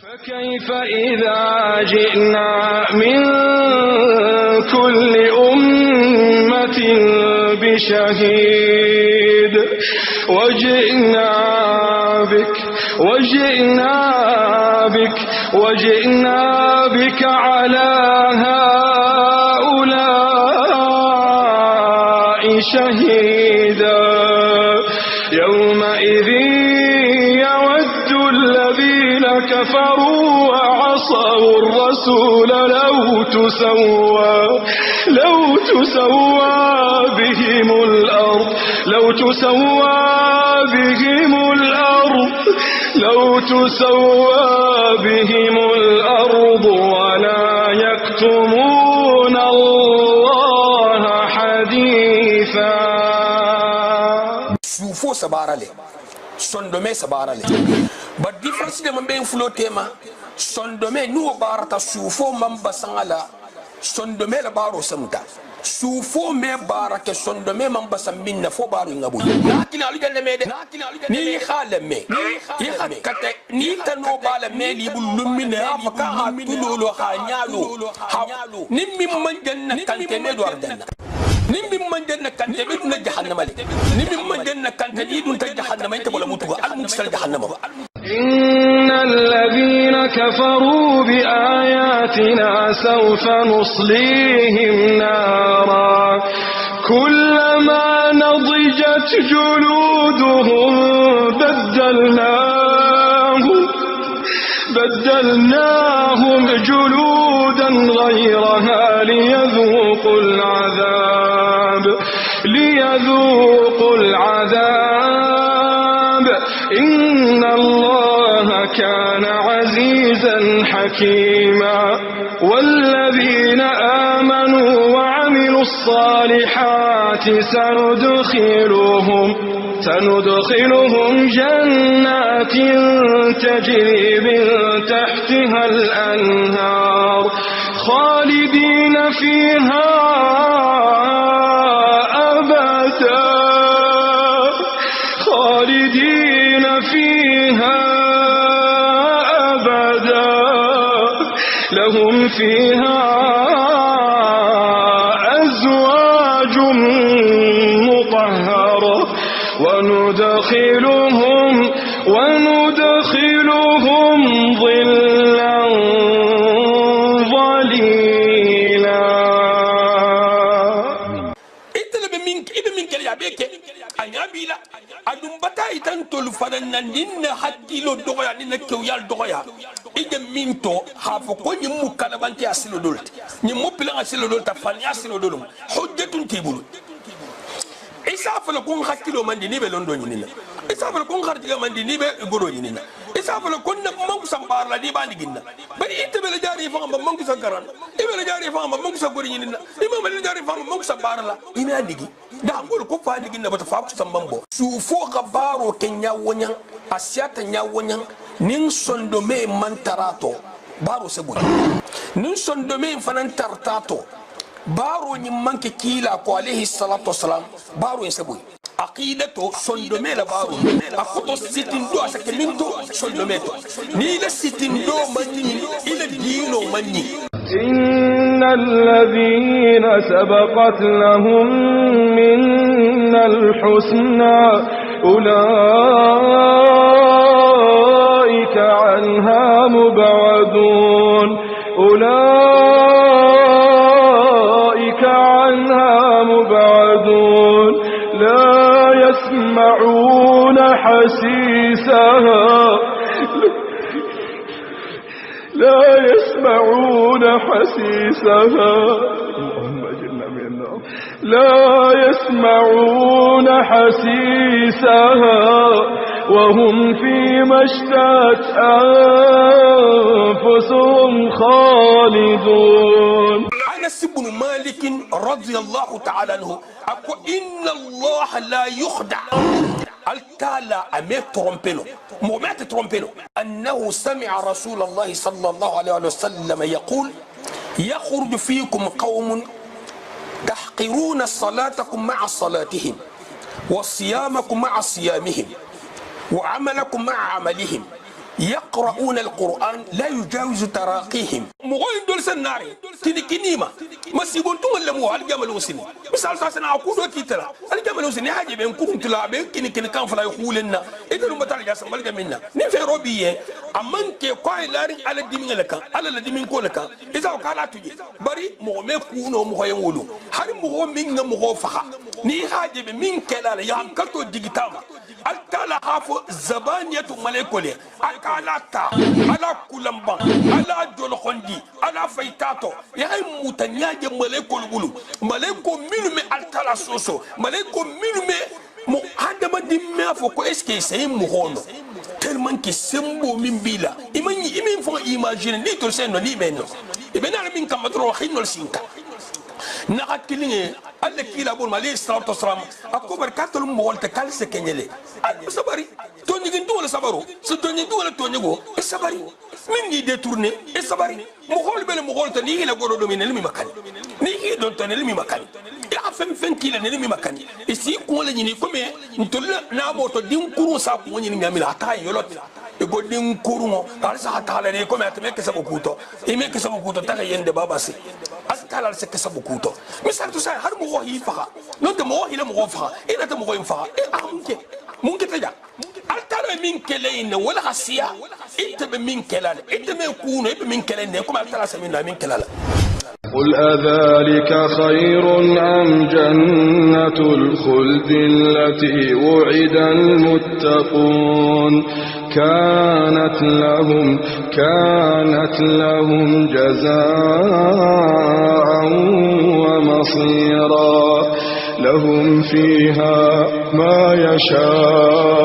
فكيف إذا جئنا من كل أمة بشهيد وجئنا بك على هؤلاء شهيدا يومئذ يود الذين كفروا وعصوا الرسول لو تسوى بهم الأرض ولا يكتمون الله حديثا. Sufo sabarale, sondome sabarale. But difference de mambe inflo tema, sondome nuo barata sufo mamba sangala, sondome la baro samta. Sufo me barake sondome mamba sambinna fo baro ngabu. Nakina alugande mede, ni khalame, kate ni tano bala me li bulumine afaka hatulolo hanyalo, nimmi manjanna kante medo ardanna. نمي من جنة كان تبيدنا جهنم عليه نمي من جنة كان تبيدنا جهنم أنت ولا متوقع المستل جهنم. إن الذين كفروا بآياتنا سوف نصليهم نارا كلما نضجت جلودهم بدلناهم جلودا غيرها ليذوقوا العذاب إن الله كان عزيزا حكيما. والذين آمنوا وعملوا الصالحات سندخلهم جنات تجري من تحتها الأنهار خالدين فيها أبدا لهم فيها أزواج مطهرة وندخلهم ظلا ظليلا. anyabila adum bata itan tolu fanan ninna hakilo dogoya ninna kewyal dogoya ide minto hafo ko nyimu kalabanti asilo dolt nyimu pilan asilo dolta fani asilo dolum hujjatun tibulu isafa la kun hakilo mandi ni be londo nyinina isafa la kun kharjiga mandi ni be goro nyinina isafa la kun mangu sambar la di bandi ginna bari ite be la jari fa ngam mangu sangaran ibe la jari fa ngam mangu sagori nyinina imam la jari fa ngam mangu sambar la ina digi da ngol ko fa digi na bata fa ku sambambo sufo gabaro kenya wonyan asiata nya wonyan nin sondo me mantarato baro sebo nin sondo me fanan tartato baro ni manke kila ko alayhi salatu wassalam baro en sebo aqidatu sondome la baro akoto sitindo asake minto sondometo ni la sitindo manni ila dino manni. إن الذين سبقت لهم منا الحسنى أولئك عنها مبعدون لا يسمعون حسيسها وهم فيما اشتهت أنفسهم خالدون. أنس بن مالك رضي الله تعالى عنه أقول إن الله لا يخدع التالا أمي ترومبيلو مومات ترومبيلو أنه سمع رسول الله صلى الله عليه وسلم يقول يخرج فيكم قوم تحقرون صلاتكم مع صلاتهم وصيامكم مع صيامهم وعملكم مع عملهم يقرؤون القرآن لا يجاوز تراقيهم مغوين دول سناري تني كنيمة ما سيبون تون لمو الجمل وسني مثال ساسنا أقول وكيتلا الجمل وسني حاجة بين كون تلا بين كني كان فلا يقولنا إذا لو بتاع جالس مالك منا نفي روبيه أمان كي قاي لاري على الدين لك على الدين كلك إذا وكالات تجي بري مغمي كونو مغوين ولو هاري مغو مين مغو فخا ني حاجة بين كلا يام كتو ديجيتاما الكلا خافو زبانية ملكولي الكلا تا على كولمبا على جول خوندي على فايتاتو يا متنياجي ملكول بولو ملكو مينو مي الكلا سوسو ملكو مينو مي mo hada ma dimme afo ko est-ce que c'est mohono tellement que sembo min bila imin fo imagine ni to sen no ni benno ibena min kamatro khinol sinka nakat kilinge alle kila bol mali salatu wassalam akobar katul mo wolta kalse kenyele sabari to nyigin to wala sabaru so to nyigo wala to nyigo sabari min ni détourner et sabari mo hol bele mo holta ni ila godo do min elmi makan ni ki don to elmi makan ya fem kila ne elmi makan isi ko la nyini comme ntolla na boto din kuru sa ko nyini ngamila ata yolot e go din kuru mo tal sa ata la ne comme atme ke sabo kuto e me ke sabo kuto ta yende babasi astala se ke sabo kuto misal to sa har mo wahi fa non de mo wahi la mo fa ina ta mo wahi fa e amke ممكن تجا الترى من كلين ولا خسيا انت بمن كلال انت ما يكون بمن كلين كم الترى سمينا من كلال قل أذلك خير أم جنة الخلد التي وعد المتقون كانت لهم جزاء ومصيرا لهم فيها ما يشاءون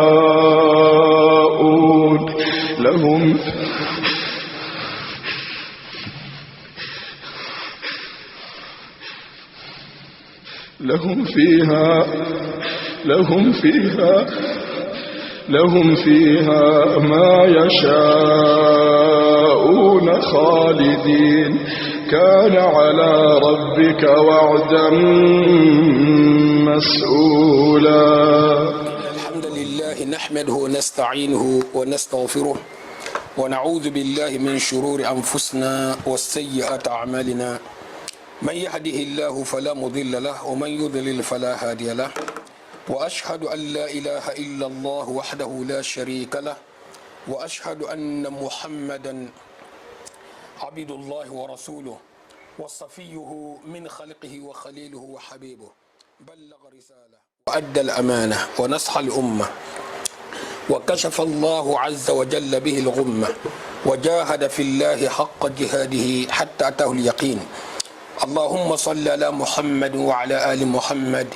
لهم فيها ما يشاءون خالدين كان على ربك وعدا مسؤولا. الحمد لله نحمده ونستعينه ونستغفره ونعوذ بالله من شرور أنفسنا والسيئات أعمالنا من يهده الله فلا مضل له ومن يضلل فلا هادي له وأشهد أن لا إله إلا الله وحده لا شريك له وأشهد أن محمدا عبد الله ورسوله وصفيه من خلقه وخليله وحبيبه بلغ رسالة وأدى الأمانة ونصح الأمة وكشف الله عز وجل به الغمة وجاهد في الله حق جهاده حتى أتاه اليقين. اللهم صل على محمد وعلى آل محمد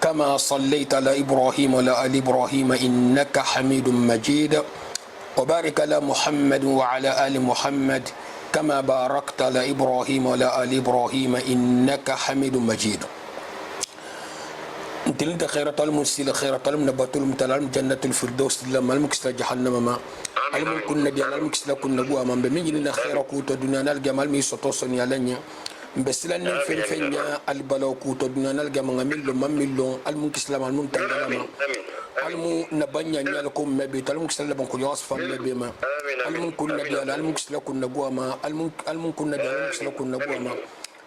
كما صليت على إبراهيم وعلى آل إبراهيم إنك حميد مجيد وبارك على محمد وعلى آل محمد كما باركت على إبراهيم وعلى آل إبراهيم إنك حميد مجيد. انت خيرة المسيل خيرة المنبات المتلال جنة الفردوس لما المكسل جهنم ما الملك النبي على المكسل كن نبوة من بمجلنا خير قوت دنيانا الجمال ميسوتوسن يالنيا بسلان الفنفنيا البلو قوت دنيانا الجمال ملو مملو المكسل المنتجلما المو نبنيا نيالكم مبيت المكسل بنكو يوصف مبيما الملك النبي على المكسل كن نبوة ما الملك النبي على المكسل كن نبوة ما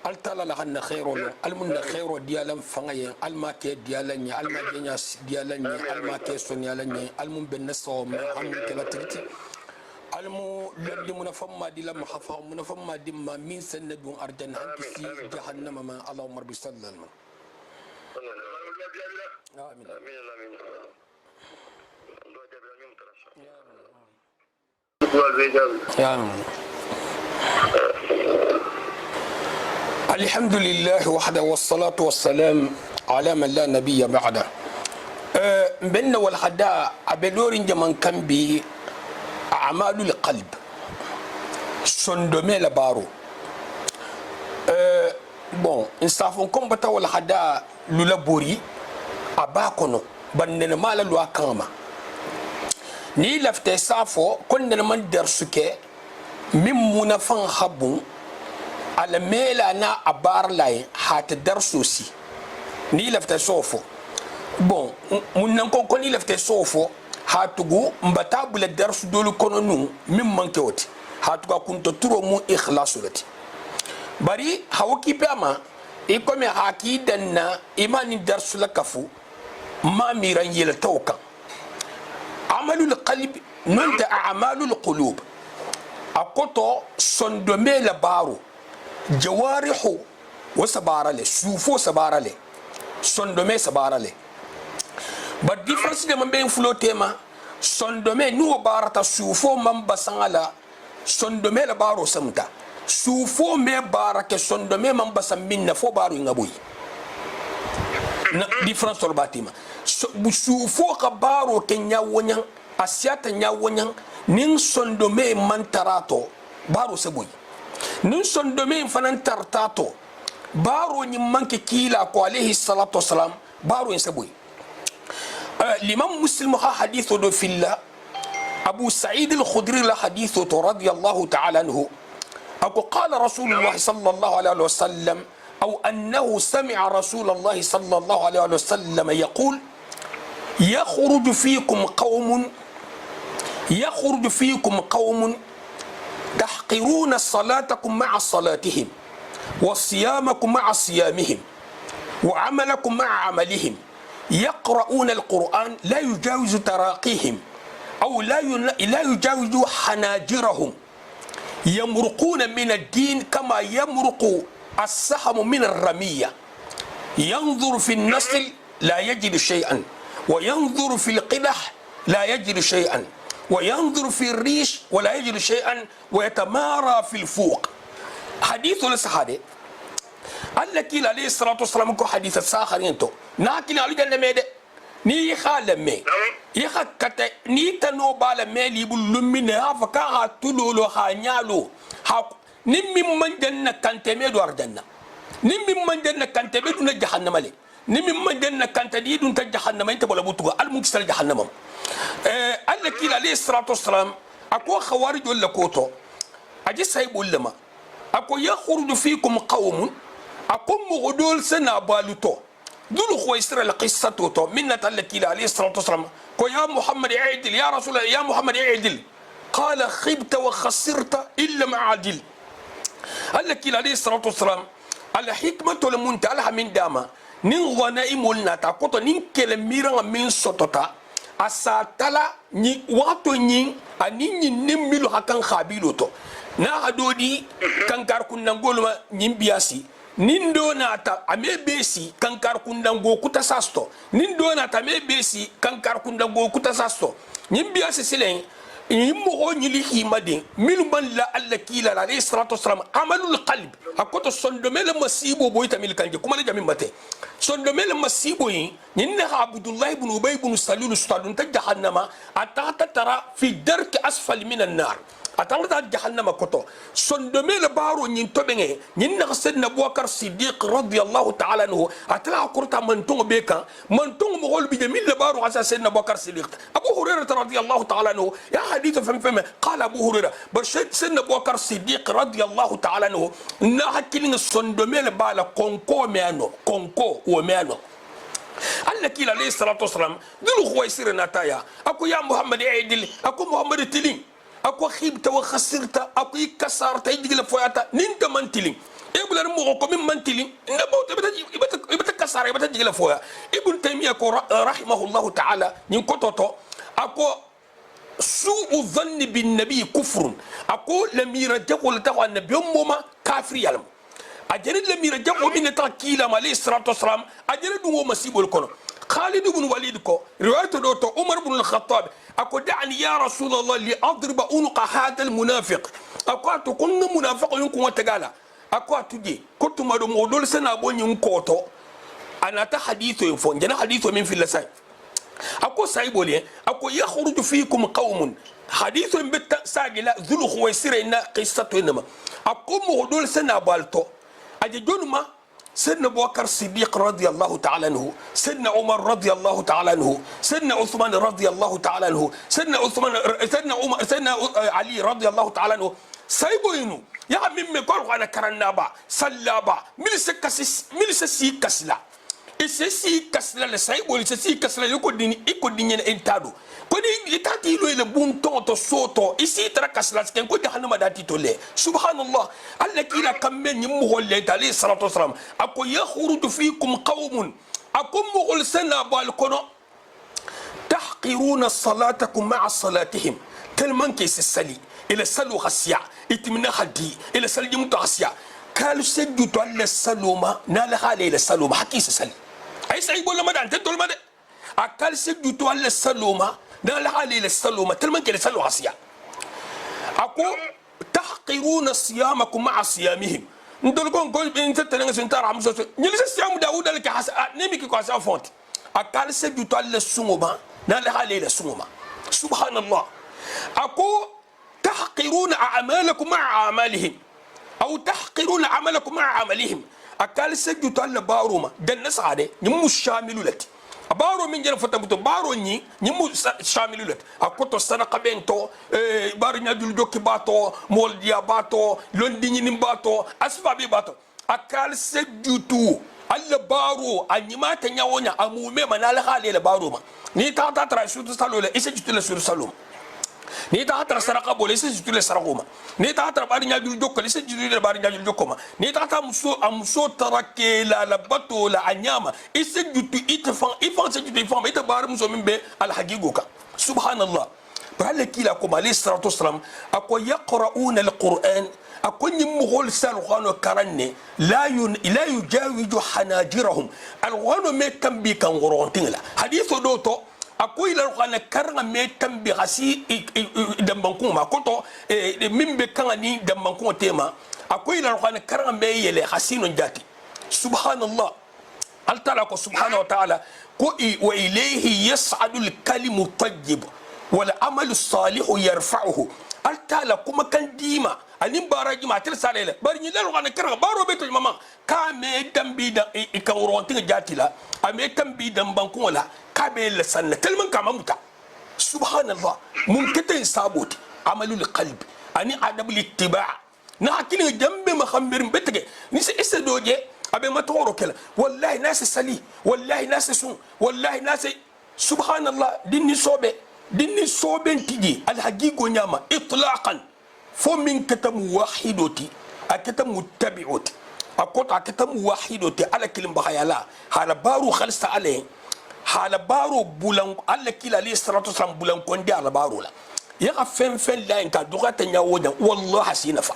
altala la hanna khairu almunna khairu dialam fangaye almake dialanya almadenya dialanya almake sonyalanya almun ben nasom amun kelatirti almu ladi munafamma dilam hafa munafamma dimma min sanadun arjan antisi jahannama ma allahumma rabbi sallallahu amin amin ya الحمد لله وحده والصلاة والسلام على من لا نبي بعده. بيننا والحداء أبلورين جمان كان بي أعمال القلب سندمي لبارو. bon insafon comme bata والحداء لولابوري أباكونو بندنا مالا لوا كاما ني لفتة سافو كنا من درسكة من منافن خبون على ميلا نا أبار لاي هات درسوسي ني لفت سوفو بون من نكون كوني لفت سوفو hatugu mbata bula darsu dolu kono nu min manke woti hatuga kunto turo mu ikhlasulati bari hawki pama ikome haki danna imani darsu la kafu ma miran yela tawka amalul qalbi nunta a'malul qulub akoto sondome la baro jawarihu wa sabarale sufo sabarale sondome sabarale but difference de mambe fulo tema sondome nu barata sufo mamba sangala sondome la baro samta sufo me barake sondome mamba samminna fo baro ngaboy na difference sur batima sufo ka baro kenya wonya asiata nya wonya nin sondome mantarato baro saboy nin sondome fanan tartato baro ni manke kila ko alayhi salatu wassalam baro en saboy الإمام مسلم حديثه في الله أبو سعيد الخدري حديثه رضي الله تعالى عنه أو قال رسول الله صلى الله عليه وسلم أو أنه سمع رسول الله صلى الله عليه وسلم يقول يخرج فيكم قوم تحقرون صلاتكم مع صلاتهم وصيامكم مع صيامهم وعملكم مع عملهم يقرؤون القرآن لا يجاوز تراقيهم أو لا يجاوز حناجرهم يمرقون من الدين كما يمرق السهم من الرمية ينظر في النسل لا يجد شيئا وينظر في القدح لا يجد شيئا وينظر في الريش ولا يجد شيئا ويتمارى في الفوق حديث الصحابة التي عليه الصلاة والسلام كو حديث الساخر ينتو ناكل على جنة ميدة ني خالمي يخكت ني تنو بالمي لبلمنا فكا تلولو خانيالو نمي من جنة كانت ميدو أرجنة نمي من جنة كانت ميدو نجحنم لي نمي من جنة كانت ديدو نتجحنم انت بلا بوتوغا المكسر جحنم التي عليه الصلاة والسلام أكو خوارج ولا كوتو أجي سايب ولا أكو يخرج فيكم قوم أقوم غدول سنة بالوتو دول خويسر القصة توتو منة التي عليه الصلاة والسلام كو يا محمد اعدل يا رسول الله يا محمد اعدل قال خبت وخسرت إلا مع عدل التي عليه الصلاة والسلام الحكمة المنتهى من داما نين غنائم ولنا تاكوتو نين كلميرا من سوتوتا أساتلا ني واتو نين أنين نميلو هكان خابيلوتو na hadodi kankar kunangolma nyimbiasi nindo nata ame besi kankar kundango kutasasto nindo nata ame besi kankar kundango kutasasto nyimbiasi silen yimmo nyili himade milman la alla kila alayhi salatu wassalam amalul qalb akoto sondomele masibo boyta mil kanje kuma jami mate sondomele masibo yi ninna abdullah ibn ubay ibn salul ustadun tajahannama atata tara fi dark asfal min an-nar atangata jahannama koto sondomele baro nyin tobenge nyin na sayyidina abubakar siddiq radiyallahu ta'ala anhu atala kurta mantongo beka mantongo mo golbi de mil baro asa sayyidina abubakar siddiq abu hurairah radiyallahu ta'ala anhu ya hadith fam قال ابو هريره برشد سن ابو بكر الصديق رضي الله تعالى عنه نحكي صندوميل بالا كونكو ميانو كونكو وميانو الله كيل عليه الصلاه والسلام دول خويسر نتايا اكو يا محمد عيدل اكو محمد تلين اكو خيبت وخسرت اكو كسرت يدي لفوياتا نينت منتلين ابن المغوكم من منتلين نبوت يبتكسر يبتجي لفويا ابن تيميه رحمه الله تعالى نكوتوتو اكو سوء الظن بالنبي كفر أقول لم يرجعوا لتقوى النبي أمما كافر يعلم أجرد لم يرجعوا من تاكيلا عليه الصلاة والسلام أجرد هو مسيب الكون خالد بن وليد كو رواية دوتو عمر بن الخطاب أقول دعني يا رسول الله لأضرب عنق هذا المنافق أقول تكون منافق ينكم وتقالا أقول تجي كنت مدوم ودول سنة أبوني ينكوتو أنا تحديثه ينفون جنا حديثه من في اللسان أكو سايبولي أكو يخرج فيكم قوم حديث بيت ساجلا ذو خويسر إن قصة إنما أكو مغدول سنة بالتو أجي جونما سيدنا أبو بكر الصديق رضي الله تعالى عنه سيدنا عمر رضي الله تعالى عنه سيدنا عثمان رضي الله تعالى عنه سيدنا عثمان سيدنا عمر سيدنا علي رضي الله تعالى عنه سايبوينو يا ميمي كورو أنا كرنابا سلابا ملسكسي كسلا isesi kasla le sai bol isesi kasla ko dini iko dinyen entado ko ni itati lo le bunton to soto isi tra kasla ken ko jahannama dati to le subhanallah alla kila kamme ni mo holle tali salatu wassalam ako yakhruju fikum qaumun akum mughul sana bal kono tahqiruna salatakum ma'a salatihim tellement que c'est sali ila salu khasiya itmina khadi ila salji mutasiya قالوا سجدوا على السلومة نال على السلومة حكي سسلي أي سعيد ولا مدان تدل مدان أكل سجدوا على السلومة نال على السلومة تلمن كده سلوا عصيا أقول تحقرون صيامكم مع صيامهم ندول كون أنت تلنا سنتار عم سوسو نجلس صيام داود لك حس نمي كي كاسا فونت أكل سجدوا على السلومة نال على السلومة سبحان الله أقول تحقرون أعمالكم مع أعمالهم أو تحقرون عملكم مع عملهم أكال سجدوا على باروما دن سعادة نمو شامل لت بارو من جل فتبتو بارو نمو شامل لت أكوتو سنة قبنتو بارو نجول دوكي باتو مول ديا باتو لندي نباتو أسفابي باتو أكال سجدوا على بارو أنيما تنياونا أمومي منال خالي لباروما نيتا ترى سورة سالولا إسجدوا لسورة سالوم نيتا ترى سرقة بوليس جتولة سرقوما نيتا ترى بارين يجول جوكا ليس جتولة بارين يجول جوكما نيتا ترى أمسو ترى لا لبتو لا عنياما إس جتو إفان سجتو إفان إتبار مسو من بي الحقيقوكا سبحان الله برالك كلا كم عليه الصلاة والسلام أكو يقرؤون القرآن أكو يمغول سالغانو كرني لا يجاوز حناجرهم الغانو ميكم بي كان غرونتين لا حديث دوتو akoy la xana karanga me tambi xasi dambankuma makoto mimbe kangani dambankuma tema akoy la xana karanga me yele xasino njati subhanallah altala ko subhanahu wa ta'ala ko wa ilayhi yas'adu al-kalimu tayyib wal amalu salihu yarfa'uhu altala kuma kan dima anin baraji ma tel salele bari ni la xana karanga baro beto mama ka me dambi da ikawronti njati la ame tambi dambankuma la كابل سنة تلمن كماموتا سبحان الله ممكن سابوت عمل القلب أني عدم الاتباع نحكي جنب مخمر بتجي نس إسدوجي أبي ما تورو كلا والله ناس سلي والله ناس سون والله ناس سبحان الله ديني صوبة تيجي الحقيقة نعمة إطلاقا فمن كتم واحدتي أكتم متبعوتي أقول أكتم واحدتي على كلمة بخيالا على بارو خلص عليه hala baro bulan alla kila li salatu wasalam bulan kondi ala baro la ya fen la en ka dugata nyawonya wallahi sinafa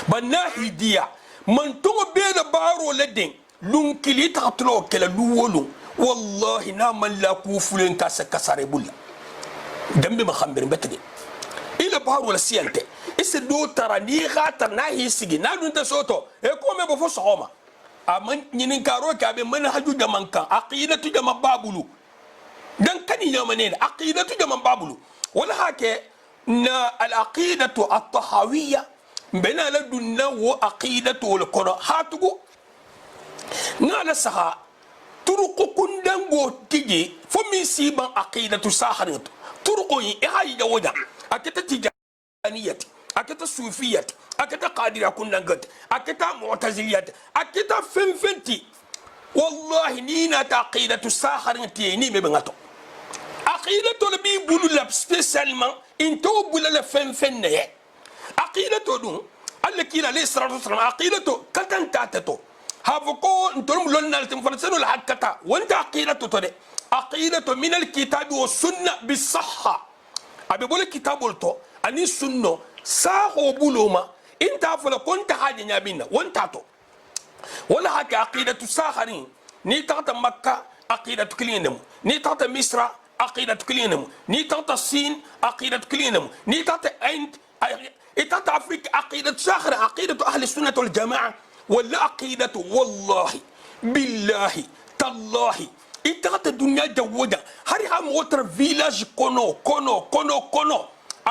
banahi dia man to be da baro la den lun kili ta tlo kala luwolu wallahi na man la ku fulen ka sakasare bulla dambe ma khambir betade ila baro la siyante ise do tara ni gata na hisigi na dun ta soto e ko me bo fo soma aman nyinin karo ka be manhaju jaman kan aqidatu jaman babulu dan kani yamane aqidatu jaman babulu wala hake na al aqidatu at tahawiyya bena la dunna wa aqidatu al qura hatugo ngala saha turuqu kundango tiji fo min siban aqidatu saharatu turuqu yi hayi jawoda akata tijaniyati akata sufiyati akata qadira kundangat akata mu'taziliyat akata fenfenti wallahi nina taqidatu saharati ni me bangato aqidatu bi bulu la spécialement into bulu la fenfenne aqidatu dum allaki la sallallahu alaihi wasallam aqidatu katantatato هافكو انتم لنا التنفرسون الحكتا وانت عقيدته تدي عقيدته من الكتاب والسنه بالصحه ابي بقول الكتاب قلتو اني السنه ساخو بولوما انت فلا كنت حاجه نابينا وانت تو ولا حكي عقيده ساخرين ني تاتا مكه عقيده كلينم ني تاتا مصر عقيده كلينم ني تاتا الصين عقيده كلينم ني تاتا عند تاتا افريقيا عقيده ساخر عقيده اهل السنه والجماعه ولا عقيدة والله بالله تالله إتغت الدنيا جودا هاري هم وتر فيلاج كونو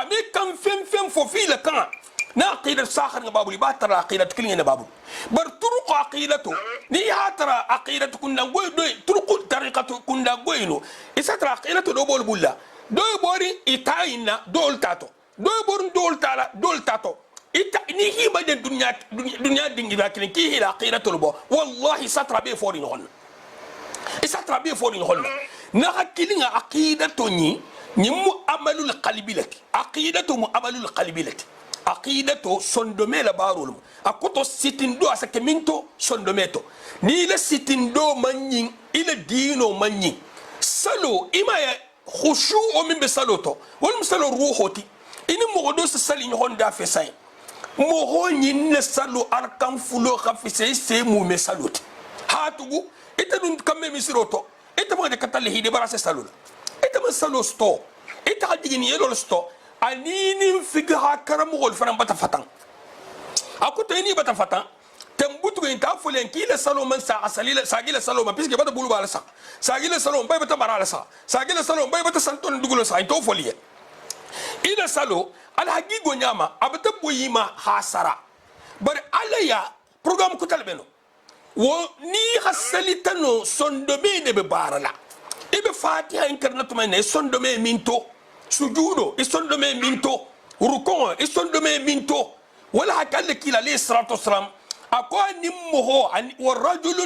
أمي كم فين فوفيلا كان نا عقيدة ساخر بابولي باتر عقيدة كلين بابولي بر طرق عقيدته ني هاتر عقيدة كنا دوي طرق طريقة كنا دوينو إساتر عقيدة دو بول بولا دو بوري إتاينا دول تاتو دو بورن دول تاتو ita ni hiba de dunya dingira kin ki hila qiratul bo wallahi satra be fori non isa trabi fo ni holla na hakilinga aqidatu ni mu amalul qalbi lati aqidatu mu amalul qalbi lati aqidatu sondome la barul akoto sitindo asake minto sondometo ni la sitindo manyin ila dino manyin salo ima ya khushu o min be saloto wal musalo ruhoti ini mogodo sali ni honda fe sai moho nyin ne salo arkan fulo khafise se mu me saloti hatugu ita dun kamme misroto ita mo de katale hide barase salula ita ma salo sto ita digini yelo sto anini figa hakara mo gol fanan bata fatan akuto ini bata fatan tembutu in ta folen kila salo man sa asalila sagila salo man piske bata bulu bala sa sagila salo bay bata barala sa sagila salo bay bata santon dugulo sa to folie ila salo al hagigo nyama abata boyima hasara bar alaya program ko talbeno wo ni hasalita no sondome ne be barala ibe fatiha internet man ne sondome minto sujudo sondome minto rukon sondome minto wala hakalla kila alayhi salatu wassalam أقوى نمه والرجل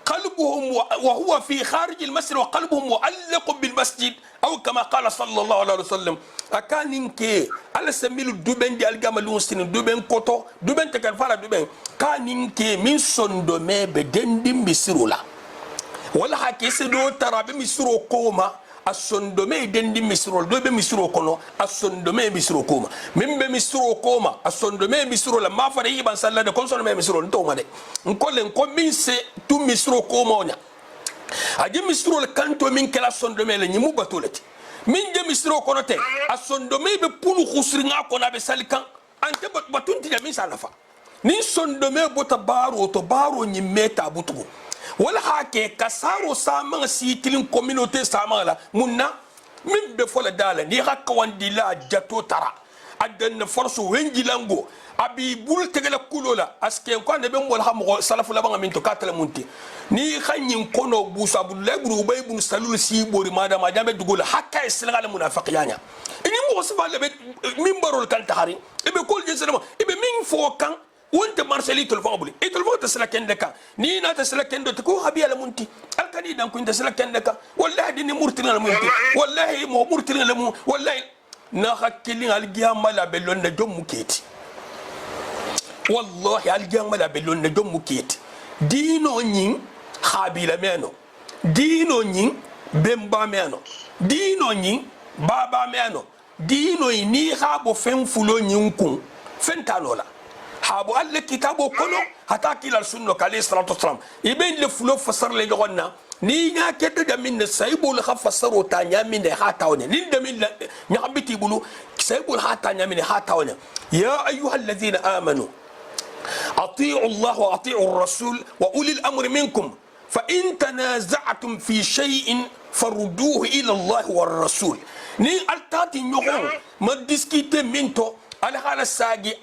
قلبهم وهو في خارج المسجد وقلبهم معلق بالمسجد أو كما قال صلى الله عليه وسلم أكان إنك على سبيل الدبن دي الجمالون سن دبن كوتو دبن تكرفلا دبن كان إنك من صندومي بدندي مسرولا ولا حكيسدو ترى بمسرو كوما asondome dendi misro do be misro kono asondome misro koma membe misro koma asondome misro la mafare yiban sallade konsondome misro nto ngade nkolle ko min se tu misro koma onya aje misro le kanto min kala sondome le nyimu batolati min je misro kono te asondome be pulu khusringa kona be salikan ante batunti ya min salafa ni sondome bota baro to baro nyimeta butugo wala hake kasaro sama sitilin communauté sama la munna min be fola dala ni hakka wandila jato tara adan force wenjilango abi bul tegala kulola aske ko ne be mol ham salafu la banga min to katala munti ni khanyin kono busa abdullah ibn ubay ibn salul si bori madama jabe dugula hakka islagal munafiqiyanya ini mo sifa le min barol kan tahari ibe kol jeselama ibe min fo kan وانت مارسلي تلفون بولي اي تلفون تسلك عندك نينا تسلك عندك تكو هبي على منتي الكني دام كنت تسلك عندك والله دي مرتنا على منتي والله مو مرتنا على والله ناخكلين على الجيام لا بلون نجوم مكيتي والله على الجيام لا بلون نجوم مكيتي دينو نين خابيلا مينو دينو نين بمبا مينو دينو نين بابا مينو دينو ني خابو فم فلو نينكم فنتانولا habu alle kitabo kono hata kila sunno kale salatu wassalam iben le fulo fasar le gonna ni nya kedda da min saybul khafasaru ta nya min ha tawne ni da min nya habiti bulu saybul ha ta nya min ha tawne ya ayyuhal ladhina amanu ati'u Allah wa ati'u ar-rasul wa ulil amri minkum fa in tanaza'tum fi shay'in farudduhu ila Allah war rasul ni altati nyoho ma discuter minto ala hala sagi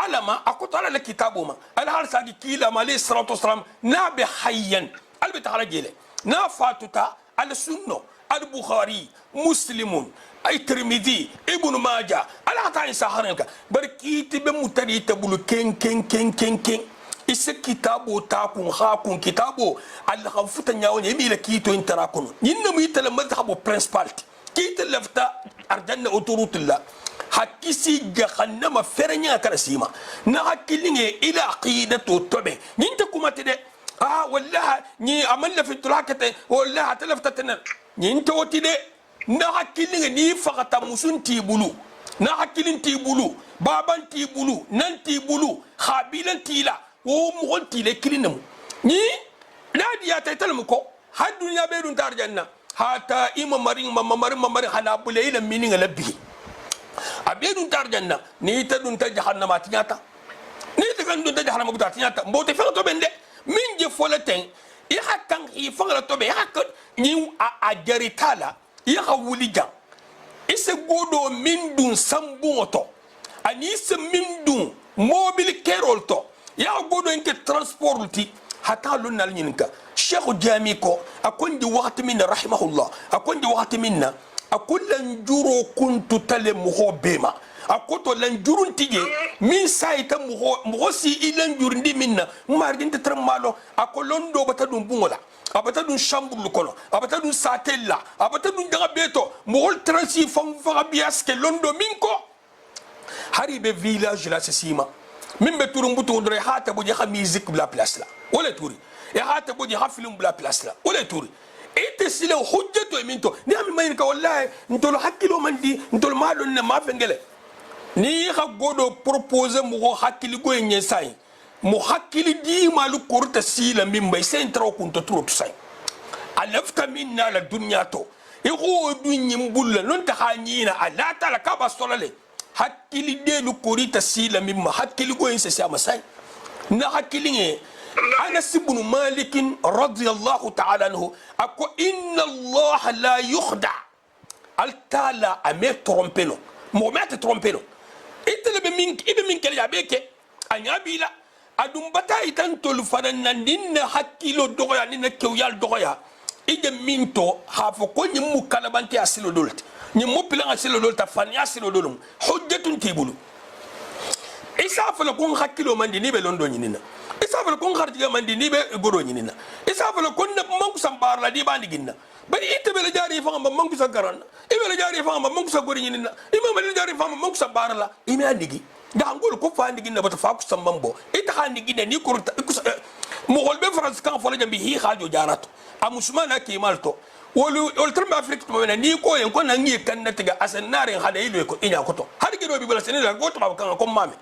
alama akutala le kitabu ma ala har sagi kila ma alayhi salatu wassalam na bi hayyan albi taharajele na fatuta al sunno al bukhari muslimun ay tirmidhi ibn majah ala ta isa haranka barkiti be mutari tabulu ken ise kitabu ta kun ha kun kitabu al khafuta nyawo ne mi la kito intara kun nyinna mu yitala madhhabu principal kito lafta arjanna uturutullah hakisi jahannama ferenya karasima na hakilinge ila aqidatu tobe ninta kumatide wallahi ni amalla fi tulakate wallahi talaftatana ninta wotide na hakilinge ni fakata musunti bulu na hakilin ti bulu baban ti bulu nan ti bulu khabilan tila wo mo tile kilinamu ni nadiya taytalmu ko had dunya bedun tarjanna hata imam marin mamarin hanabule ila mininga labbi abedun tarjanna ni ta dun ta jahannama tinyata ni ta kan dun ta jahannama buta tinyata mbote fa to bende min je foleten i hakkan i fangala to be hakkan ni a jaritala i hawulija ise godo min dun sambu oto ani se min dun mobile kerol to ya godo enke transport ti hatta lunnal nyinka sheikh jami ko akondi waqti min rahimahullah akondi waqti minna akulan juro kuntu tale muho bema akoto lan jurun tije min sayta mo si ilan jurndi minna margin te tramalo akolon do bata dum bungola abata dum chambul kono abata dum satella abata dum daga beto mo hol transi fam fa biaske londo minko hari be village la sima min be turum butu ndre hata bo jaha musique bla place la wala turi e hata bo jaha film bla place la wala turi ite sile hujjato e minto ni am mayin ka wallahi ntol hakkilo mandi ntol malon ne ma fengele ni ha godo proposer mo hakkili go nyen sai mo hakkili di malu kurta sila min bay sen tro kunto tro sai alafta minna la dunya to e go dunyim bulla non ta hanyina ala ta la ka basolale hakkili de lu kurita sila min ma hakkili go nyen sai masai na hakkili nge أنس بن مالك رضي الله تعالى عنه أكو إن الله لا يخدع التالا أمي ترومبينو مومات ترومبينو إتلا بمينك إبا مينك اللي عبيك أن يبيلا أدوم بتاي تنتول فنانين حكيلو دوغيا نينا كيويال دوغيا إجا مينتو هافوكو نمو كالبانتي أسيلو دولت نمو بلان أسيلو دولت فاني أسيلو دولم حجة تيبولو إسافة لكون حكيلو من دي نيبه لندو نينا isafala kon khartiga mandi ni be goro nyinina isafala kon na manku sambar la di bandi ginna bari ite be la jari fa ngam manku sagaran ibe la jari fa ngam manku sagori nyinina imam be la jari fa ngam manku sambar la ime andigi da ngol ko fa andigi na bata fa ku sambambo ita handigi ne ni kurta mo golbe france kan fola jambi hi khajo jarato amusmana ke malto wol tramba afrique to mena ni ko en ko na ngi kan na tiga asan nare hada ido ko inya ko to har gido bi bala senela go to kan ko mame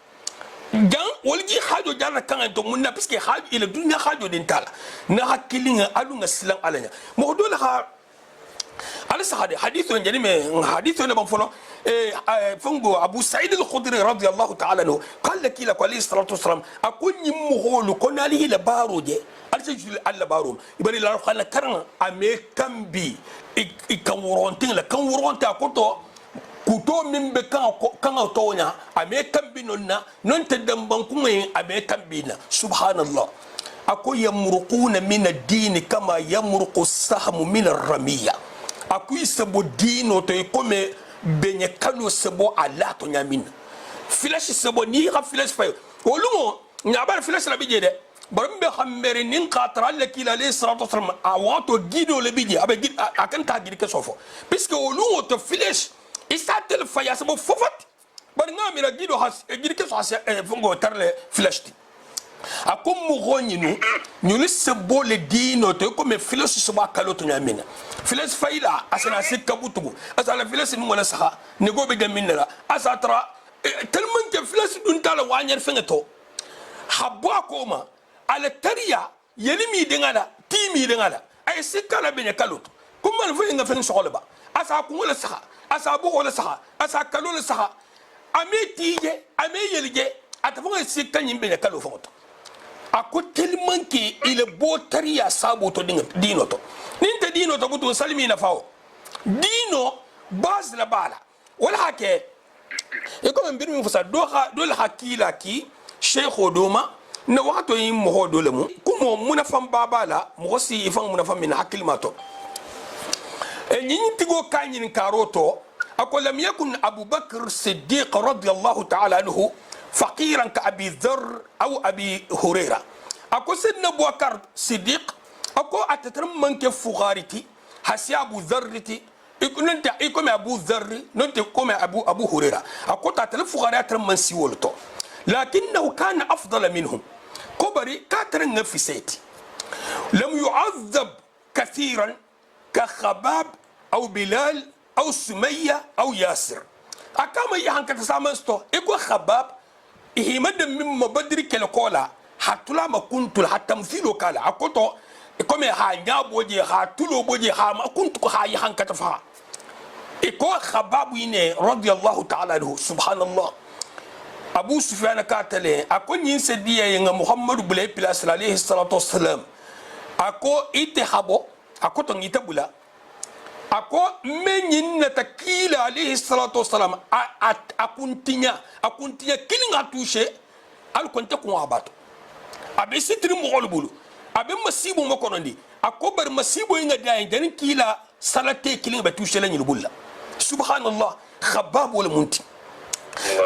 jan wolgi hajo jarra kan to munna piske hajo ila dunya hajo din tala na hakilinga alunga silam alanya mo dole ha ala sahade hadithu njani me hadithu ne ban fono fungo abu sa'id al-khudri radiyallahu ta'ala anhu qala kila qali salatu wassalam akun yimmu holu konali la baroje aljul alla baro ibari la khana karan ame kambi ikan worontin la kan woronta ko to kuto min be kan tonya ame kambi nonna non te damban kuma ame kambi na subhanallah ako yamruquna min ad-din kama yamruqu as-sahmu min ar-ramiya ako isabo dino to ikome benye kanu sabo ala to nyamin flash sabo ni ga flash fa olumo nyabar flash la bijede barum be xambere nin qatra lakila alayhi salatu wasallam awato gido le biji abe gid akan ta gidi ke sofo puisque olumo to flash isatel faya sabo fofat bar ngamira gido has gidi ke so has fungo tarle flashti akum mo gonyinu nyuni sebo le dino to ko me filosi so bakalo to nyamina filos fayla asana sikka butugo asala filos ni wala saha ne gobe gaminna asatra telman ke filos dun tala wanyar fengato habwa koma ala tariya yelimi dingala timi dingala ay sikka la benya kaloto kuma fo nga fen sokolba asa ko wala saha asa bu wala saha asa kalola saha ame tije ame yelge atafonga sikka nyimbe ne kalo fonto ako tellement que il est beau taria sabo to dino to ninte dino to butu salmi na fawo dino base la bala wala hake e ko mbir mi fusa do la hakila ki sheikh odoma na wato yin mo hodo le mu kumo munafam babala mo si ifan munafam min hakil mato e nyin tigo kanyin karoto ako lam yakun abubakar siddiq radiyallahu ta'ala anhu فقيرا كأبي ذر أو أبي هريرة أكو سيدنا أبو بكر صديق أكو أتترم من كفغارتي حسي أبو ذرتي يكون أنت يكون أبو ذر ننت يكون أبو هريرة أكو تتلف فغارات من سيولته لكنه كان أفضل منهم كبري كاترن في سيتي لم يعذب كثيرا كخباب أو بلال أو سمية أو ياسر أكما يهان كتسامستو يكون خباب ihimada mimma badri kele kola hatula makuntul hatta mfilo kala akoto ikome ha nyaboje ha tulo boje ha makuntu ko ha yahan katafa iko khababu ine radiyallahu ta'ala anhu subhanallah abu sufyan katale akonyin sediya yenga muhammadu bulay pilas alayhi salatu wassalam ako ite habo akoto ngitabula ako menyin na takila alayhi salatu wassalam akuntinya kilinga touché al konta ko abato abe sitri mo golbulu abe masibo mo konondi ako bar masibo inga dayin dan kila salate kilinga ba touché la nyul bulla subhanallah khabab wal munti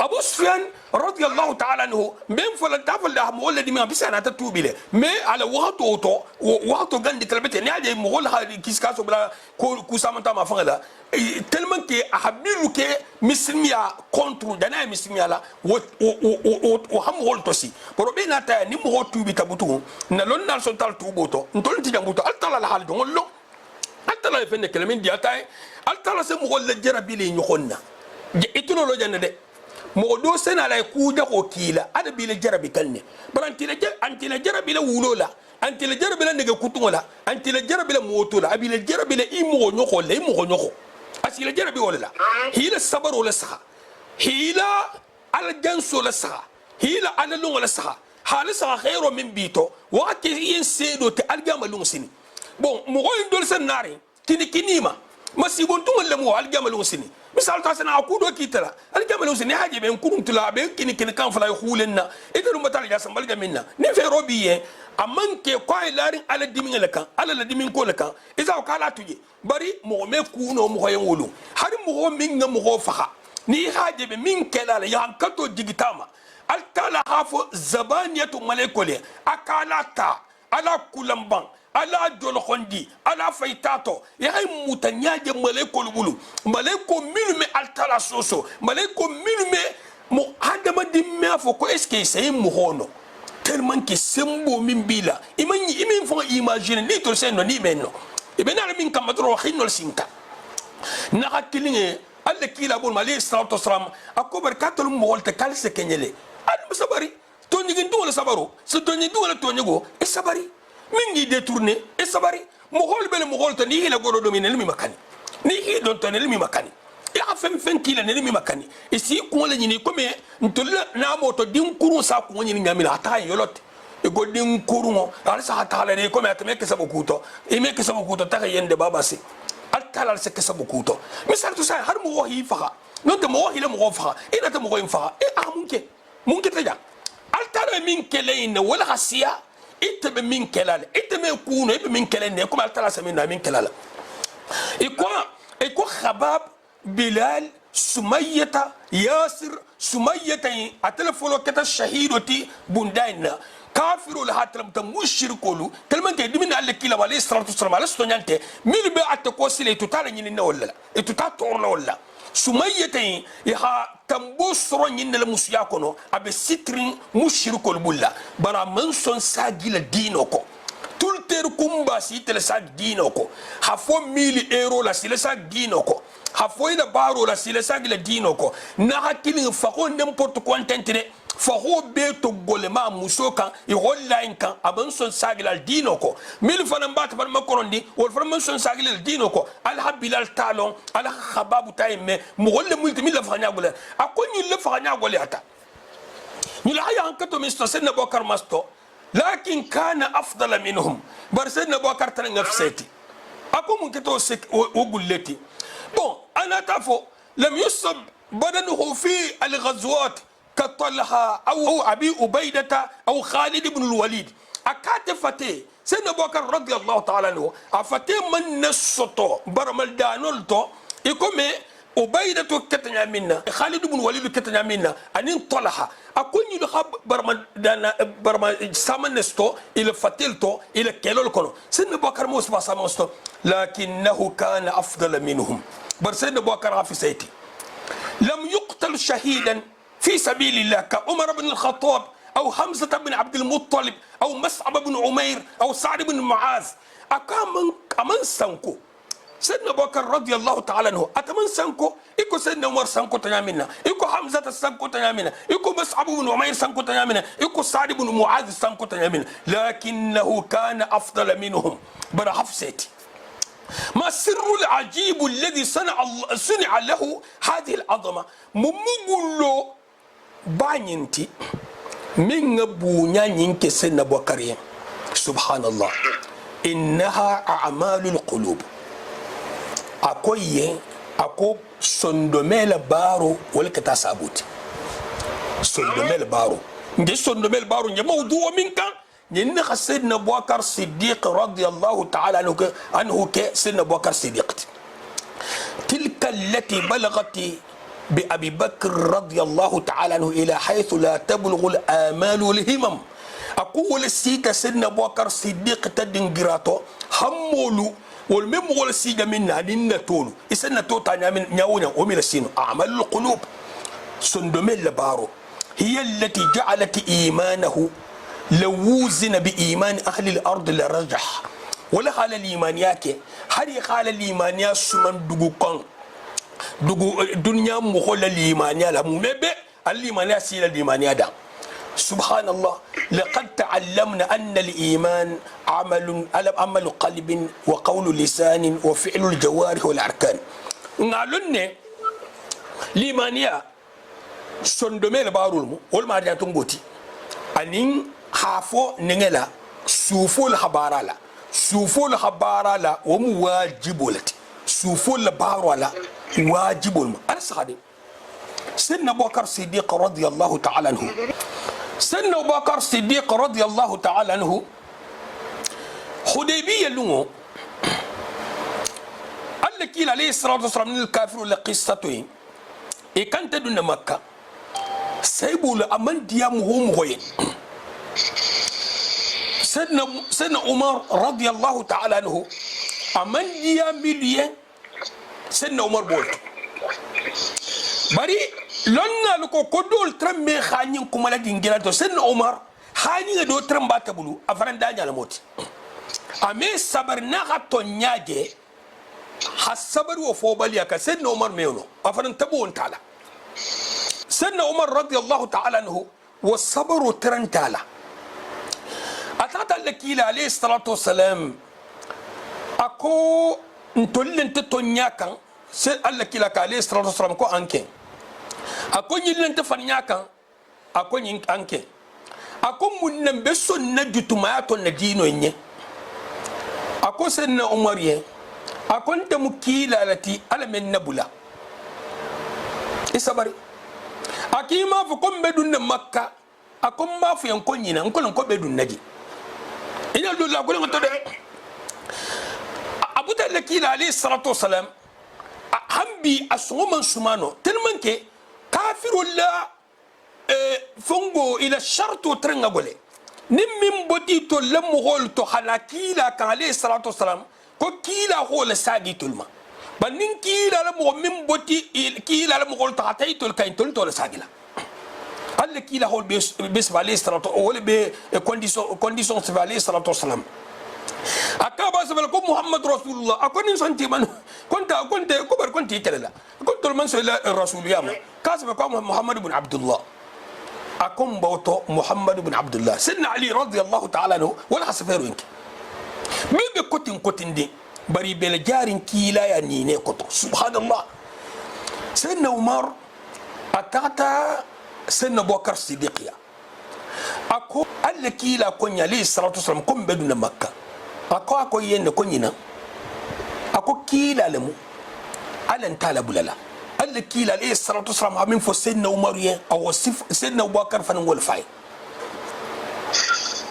Abu Sufyan radiyallahu ta'ala anhu men fala tafal da mo wala dimi bisa na ta tubile me ala wato gandi talbete ne aje mo wala kiska so bla ko kusamanta ma fanga tellement que habilu ke mismiya contre dana mismiya la o ham wol tosi poro be na ta ni mo tubi tabutu na lon dal so tal tuboto ntol ti jambuto altala la hal don lo altala fe ne kelemin diatay altala se mo wala jarabile nyokonna ituno lo janne de mo do sena la ku da ko kila ada bile jarabi kalne barantile antile jarabi la wulola antile jarabi la nege kutungola antile jarabi la motola abile jarabi la imo nyoko le imo nyoko asile jarabi wala hila sabar wala saha hila al janso la saha hila ala lungo la saha hala saha khairu min bito waqti yin sedo te algama lungo sini bon mo dol sen nari kinima masibon tungol le mo algama lungo sini misal ta sana akudo kitala algama sini haje ben kuruntula be kini kan fala khulenna itaru matal ya sambal gaminna ni fe robiye amanke kwai larin ala dimin la kan ala la dimin ko la kan isa ko kala tuje bari mo me kuno mo hoyen wulu har mo min nga mo faha ni haje be min kelala ya kato digitama altala hafo zabaniyatu malaikole akalata ala kulamban ala jolkhondi ala faitato ya hay mutanyaje malaikol bulu malaiko milume altala soso malaiko milume mo hadama dimme afo ko eske sey mo hono tellement que sembo min bila imin fo imagine ni to seno ni menno ibena min kamadro khinol sinka na hakilinge alla kila bol mali salatu wassalam akobar katul mo wolta kalse kenyele ad sabari to nyigi ndol sabaru so to nyigi wala to nyigo e sabari mingi détourné e sabari mo hol bele mo hol to ni hila godo do min elmi makani ni hi don to elmi makani ya fem kila ne elmi makani e si ko la nyini ko me ntolla na moto din kuru sa ko nyini ngamila ata yolot e go din kuru mo ala sa ata la ne ko me atme ke sabo kuto e me ke sabo kuto ta yende baba se altala se ke sabo kuto misal to sa har mo wahi fa non te mo wahi le mo fa ina te mo wahi fa e munke ta ja altala min kelein wala khasiya ite min kelala ite me kuno ibe min kelene kuma altala samina min kelala iko khabab bilal sumayyata yasir sumayyata atlafolo kata shahidoti bundaina kafiru la hatram ta mushrikolu tellement que dimina alle kila wala salatu wasalam ala stonyante min be atko sile tutala nyini na wala e tuta torna wala sumayyata ya tambo soro nyinna la musuya kono abe sitrin mushrikol bulla bara manson sagila dinoko tulter kumba si tele sag dinoko hafo 1000 euro la sile sag dinoko hafo ina baro la sile sag la dinoko na hakili fako n'importe quoi tentire fako beto golema musoka e online kan abanson sagila dinoko 1000 fanan bat fan makorondi wol fan manson sagila dinoko al habilal talon al khababu tayme mo golle multi mil fanya gole akoni le fanya gole ata ni la haya ankato misto senna bokar masto lakin kana afdala minhum bar senna bokar tan ngafseti akum kito sek o gulleti bon ana tafo lam yusab badanuhu fi al ghazwat كطلحة أو أبي أبيدة أو خالد بن الوليد أكاد فتي سيدنا أبو بكر رضي الله تعالى عنه أفتي من نسطو برمال دانولتو يكون أبيدة كتنيا منا خالد بن الوليد كتنيا منا أنين طلحة أكون يلخب برمال سامن نسطو إلى فتيلتو إلى كيلول كونو سيدنا أبو بكر موسى سامنستو لكنه كان أفضل منهم بر سيدنا أبو بكر في سيتي لم يقتل شهيدا في سبيل الله كعمر بن الخطاب أو حمزة بن عبد المطلب أو مصعب بن عمير أو سعد بن معاذ أكمن سانكو سيدنا أبو بكر رضي الله تعالى عنه أتمن سانكو إكو سيدنا عمر سانكو تنامنا إكو حمزة سانكو تنامنا إكو مصعب بن عمير سانكو تنامنا إكو سعد بن معاذ سانكو تنامنا لكنه كان أفضل منهم بنا حفصتي ما السر العجيب الذي صنع له هذه العظمة ممغلو بانينتي من بونيا نينك سن بوكارين سبحان الله إنها أعمال القلوب أكوي أكو سندميل بارو ولكتا سابوت سندميل بارو نجي سندميل بارو نجي موضوع منك نينك سيدنا أبو بكر الصديق رضي الله تعالى عنه سيدنا أبو بكر الصديق تلك التي بلغت بأبي بكر رضي الله تعالى عنه إلى حيث لا تبلغ الآمال والهمم أقول السيكا سيدنا أبو بكر صديق تدنجراتو همولو والمم ولا سيجا منا نينا تولو إسنا توتا نياونا ومن السين أعمال القلوب سندمل بارو هي التي جعلت إيمانه لو وزن بإيمان أهل الأرض لرجح ولا قال الإيمان ياكي هل قال الإيمان يا سمن دوغوكان دوغو دنيا مخول الإيمان يا لمبه الإيمان يا سيل الإيمان يا دا سبحان الله لقد تعلمنا أن الإيمان عمل قلب وقول لسان وفعل الجوارح والأركان نعلن الإيمان يا سندمل بارولمو والما جاتون غوتي أنين حافو نيلا سوفو الخبارة سوفو الخبارة لا ومواجبولتي سوفو البارو لا واجب أنا صادق سيدنا أبو بكر الصديق رضي الله تعالى عنه سيدنا أبو بكر الصديق رضي الله تعالى عنه حديبية لونه قال لك عليه الصلاة والسلام من الكافر ولا قصته إيه كانت دون مكة سيبوا لأمن ديامهم غير سيدنا عمر رضي الله تعالى عنه أمن ديامي سيدنا عمر بولت bari lonna luko kodol trambe khani kuma la dingila to sen Omar khani do tramba tabulu afran danya la moti ame sabar na gato nyaage hasabar wo fo baliya ka sen Omar mewno afran tabu on tala sen Omar radiyallahu ta'ala anhu wa sabru trantala atata lakila alayhi salatu wassalam ako ntollen te tonyakan se Allah kila ka alayhi salatu wassalam ko anke ako nyillen te fanyakan ako nyin anke ako munnan be sonna jutuma to na dino nye ako senna Umar ye ako nta mukila lati ala men nabula isabari akima fu ko bedun makka ako ma fu yan ko nyina ko bedun naji ina do la ko ngoto de abu talakila alayhi salatu wassalam hambi asuma sumano tellement que kafiru la fongo ila shartu trenga gole nimmin boti to lamu hol to halakila kan alayhi salatu wassalam ko kila hol sagi tulma banin kila la mo min boti kila la mo hol to hatay to kain to sagila alle kila hol bis alayhi salatu wala be condition alayhi salatu wassalam akaba sabal ko Muhammad Rasulullah akoni santi man konta ko bar konti telela konto man so la rasul yama kasaba ko Muhammad ibn Abdullah akum bawto Muhammad ibn Abdullah sidna Ali radiyallahu ta'ala anhu wala hasaferu inki bebe kotin di bari bel jarin kila ya ni ne koto subhanallah sidna Umar atata sidna Abubakar Siddiq ako alle kila konya li salatu wasallam kom beduna Makkah ako yende ko nyina ako kila lemu alan tala bulala alla kila alayhi salatu wasalam amin fo sayyidina Umar ye aw sayyidina Abubakar fan wol fay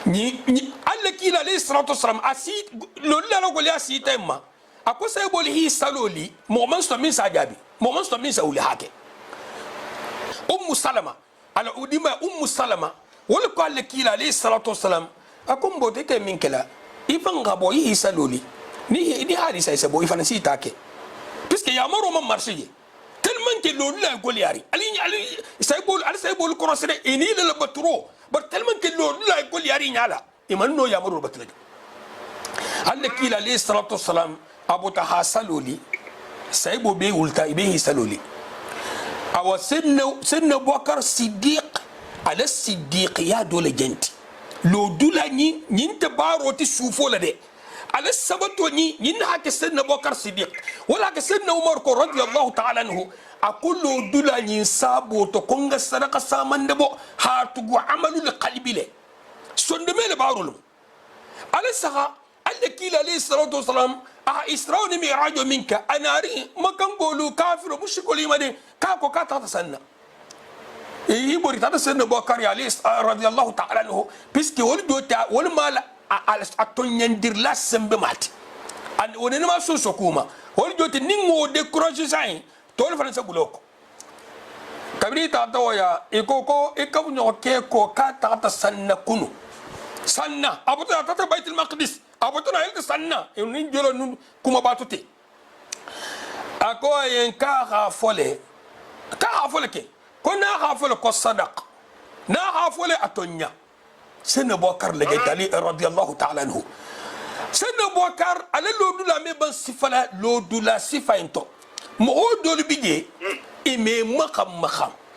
ni alla kila alayhi salatu wasalam asit lolla la goli asita imma ako say bol hi saloli moman sto min sajabi moman sto min sawli hake salama ala udima salama wol ko alla kila alayhi salatu wasalam ako mbote ke min kala ifan gabo yi saloli ni hadisa isa bo ifan si take puisque ya maro man marché tellement que lo la goliari ali say bol croisé ini le batro bar tellement que lo la goliari nyala iman no ya maro batla alla kila alayhi salatu wassalam abu tahasaloli say bo be ulta ibe saloli aw sinna Abubakar Siddiq ala Siddiq ya dole genti lo dula ni nyinta baro ti sufo la de ala sabato ni nyina hake sayyidina Abubakar Siddiq wala ke sayyidina Umar ko radiyallahu ta'ala anhu aqulu dula ni sabo to konga sadaka samande bo hatugo amalu li qalbi le sonde mele barul ala saha alla kila alayhi salatu wasalam isra'u mi'raj minka anari makan bolu kafiru mushrikul imani ka ko ka ta sanna يبوري هذا سيدنا أبو بكر رضي الله تعالى عنه بيسكي ولدوتا ولما أتونيندير لا سمبمات أن ونما سوسكوما ولدوتا نيمو ديكروج زين تقول فرنسا بلوك kabiri ta tawaya ikoko ikabu nyoke ko ka ta sanna kunu sanna abuto ta baitul maqdis abuto na ilta sanna ni jolo nun kuma batute ako yen ka fole ke ko na ha fole ko sadaq na ha fole atonya sene bokar le dali radiyallahu ta'ala anhu sene bokar ale lodula me ban sifala lodula sifainto mo dolu bije ime makam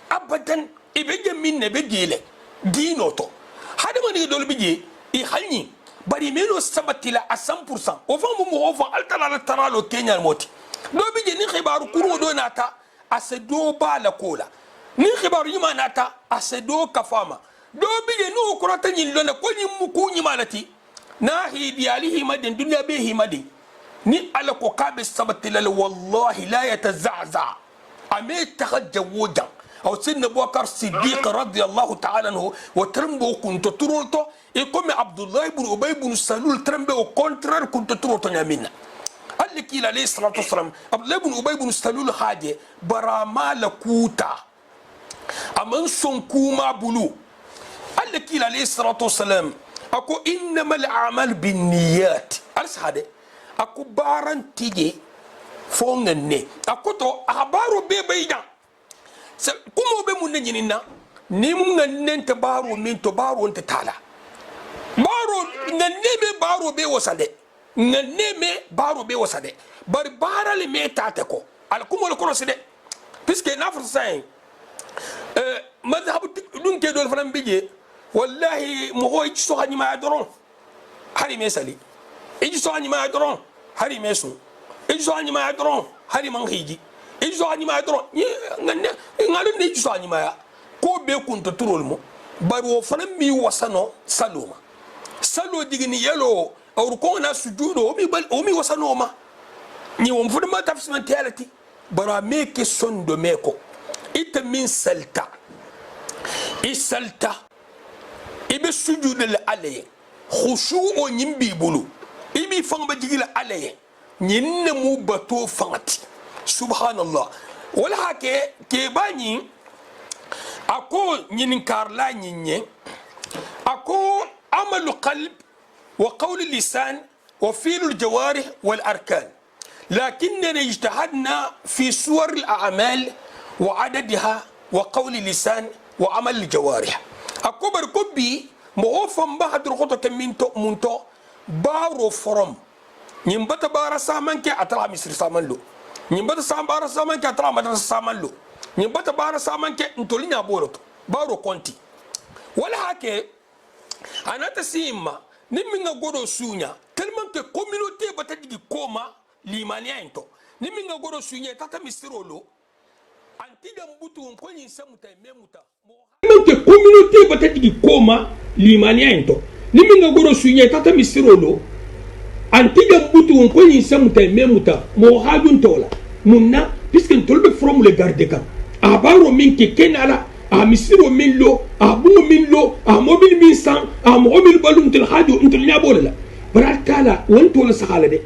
abadan ibe minne be gile dinoto hada mani dolu bije i halni bari meno sabatila a 100% o fa mo fa altala taralo kenya moti do bije ni khibaru kuro do nata asedo bala kola ni khibaru yima nata asedo kafama do bije no kurata nyin lona ko nyi muku nyi malati na hidi alihi madin dunya be himadi ni ala ko kabe sabatila wallahi la yatazaza ame tahajjawuja aw sinna Abubakar Siddiq radiyallahu ta'ala anhu wa trambo kunto turulto e comme Abdullah ibn Ubay ibn Salul trambe au contraire kunto turulto nyamina alli kila alayhi salatu wassalam Abdullah ibn Ubay ibn Salul haje barama la kuta aman son kuma bulu alli kila alayhi salatu wassalam ako innamal a'mal binniyat alsade ako baran tije fongenne akoto habaru be bayda kumo be mun nyinina ni mun ngannen ta baro min to baro nta tala baro nganne be baro be wasade nganne me baro be wasade bar barale me tata ko al kumo le kono sede puisque na français madhhab dun ke dol faram bije wallahi mo hoy ci so hanima doron hari me sali e so hanima doron hari me su ijo anyima ya doron hari man hiji ijo anyima ya doron nganne ngalun ne ijo anyima ya ko be kunto turol mo bari wo fana mi wasano saloma salo digini yelo awru ko na sujudo o mi wasano ma ni won fude ma tafsman talati bara me ke sondo meko ita min salta isalta ibe sujudo le alaye khushu o nyimbi bulu ibi fanga digila alaye ñinne mu bato fangati subhanallah wala hake ke bani ako ñinin karla ñinne ako amalu qalb wa qawl lisan wa fi'l الجوارح والاركان لكننا اجتهدنا في صور الاعمال وعددها وقول اللسان وعمل الجوارح ako bar kubbi mo fam ba hadur khoto keminto munto baro forum nyimbata bara samanke atala misri samanlo nyimbata sambara samanke atala madrasa samanlo nyimbata bara samanke ntolinya boroto baro konti wala hake anata simma niminga godo sunya tellement que communauté batadi koma limania into niminga godo sunya tata misirolo antiga mbutu ko nyin samuta memuta tellement que communauté batadi koma limania into niminga godo sunya tata misirolo antiga mbutu ko ni samuta memuta mo hajun tola munna puisque tolbe from le garde camp abaro min ke kenala a misiro min lo a bu min lo a mobil min san a mobil balum tel haju intel nyabola barakala won tola sahala de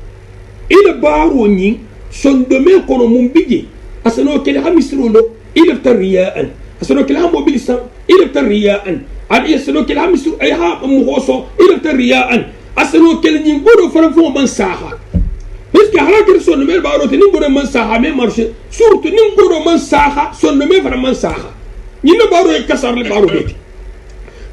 ila baro ni sondome kono mum bije asano kele ha misiro lo ila tariyaan asano kele ha mobil san ila tariyaan al asano kele ha misiro ay ha mu hoso ila tariyaan asano kele ni godo faram fo man saha parce que hala kere sonno mer baro te ni godo man saha me marché surtout ni godo man saha sonno me faram man saha ni no baro e kasar le baro beti